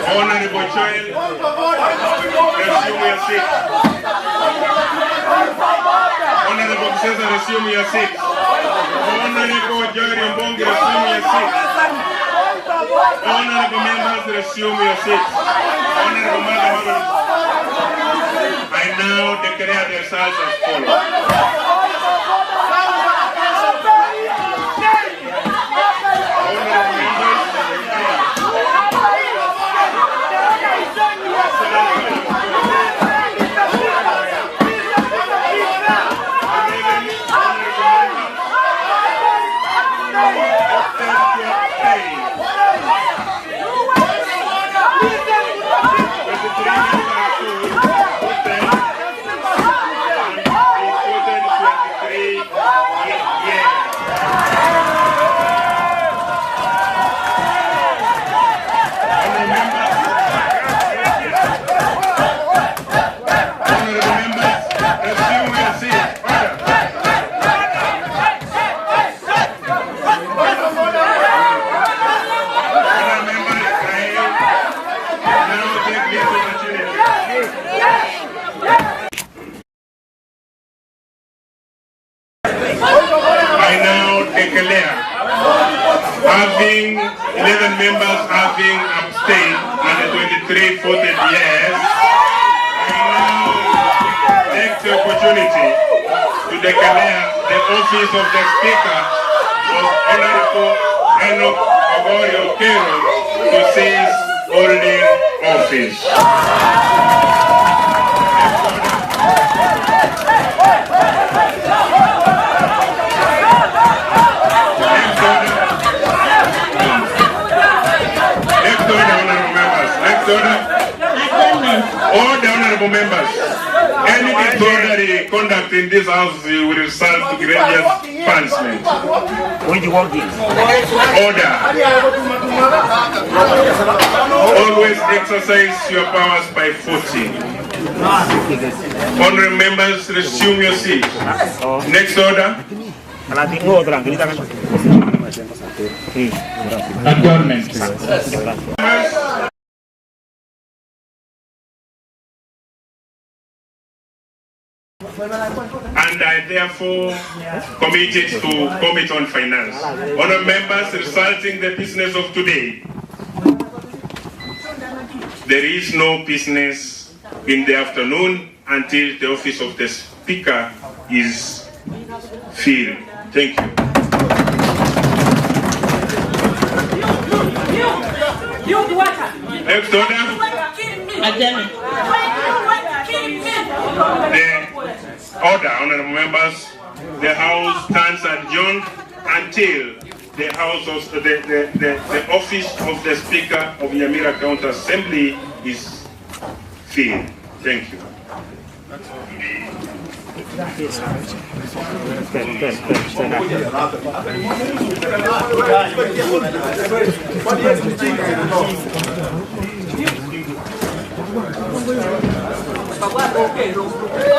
Honorable Child, resume your seat. Honorable Cesar, resume your seat. Honorable Jerry Mbongi, resume your seat. Honorable members, resume your seat. Honorable Madam, I now declare the results as follows. Having 11 members having abstained and the 23 voted yes, I now take the opportunity to declare the office of the Speaker of Honorable Enoch Ogorio Kero to cease holding office. All the honorable members, any disorderly conduct in this house will result to grievous punishment. Order. Always exercise your powers by voting. Honorable members, resume your seats. Next order. Adjournment. And I therefore commit it to Committee on Finance. Honourable members, resulting the business of today, there is no business in the afternoon until the office of the Speaker is filled. Thank you. Next order. The Order, honorable members. The House stands adjourned until the office of the Speaker of Nyamira County Assembly is filled. Thank you. Good.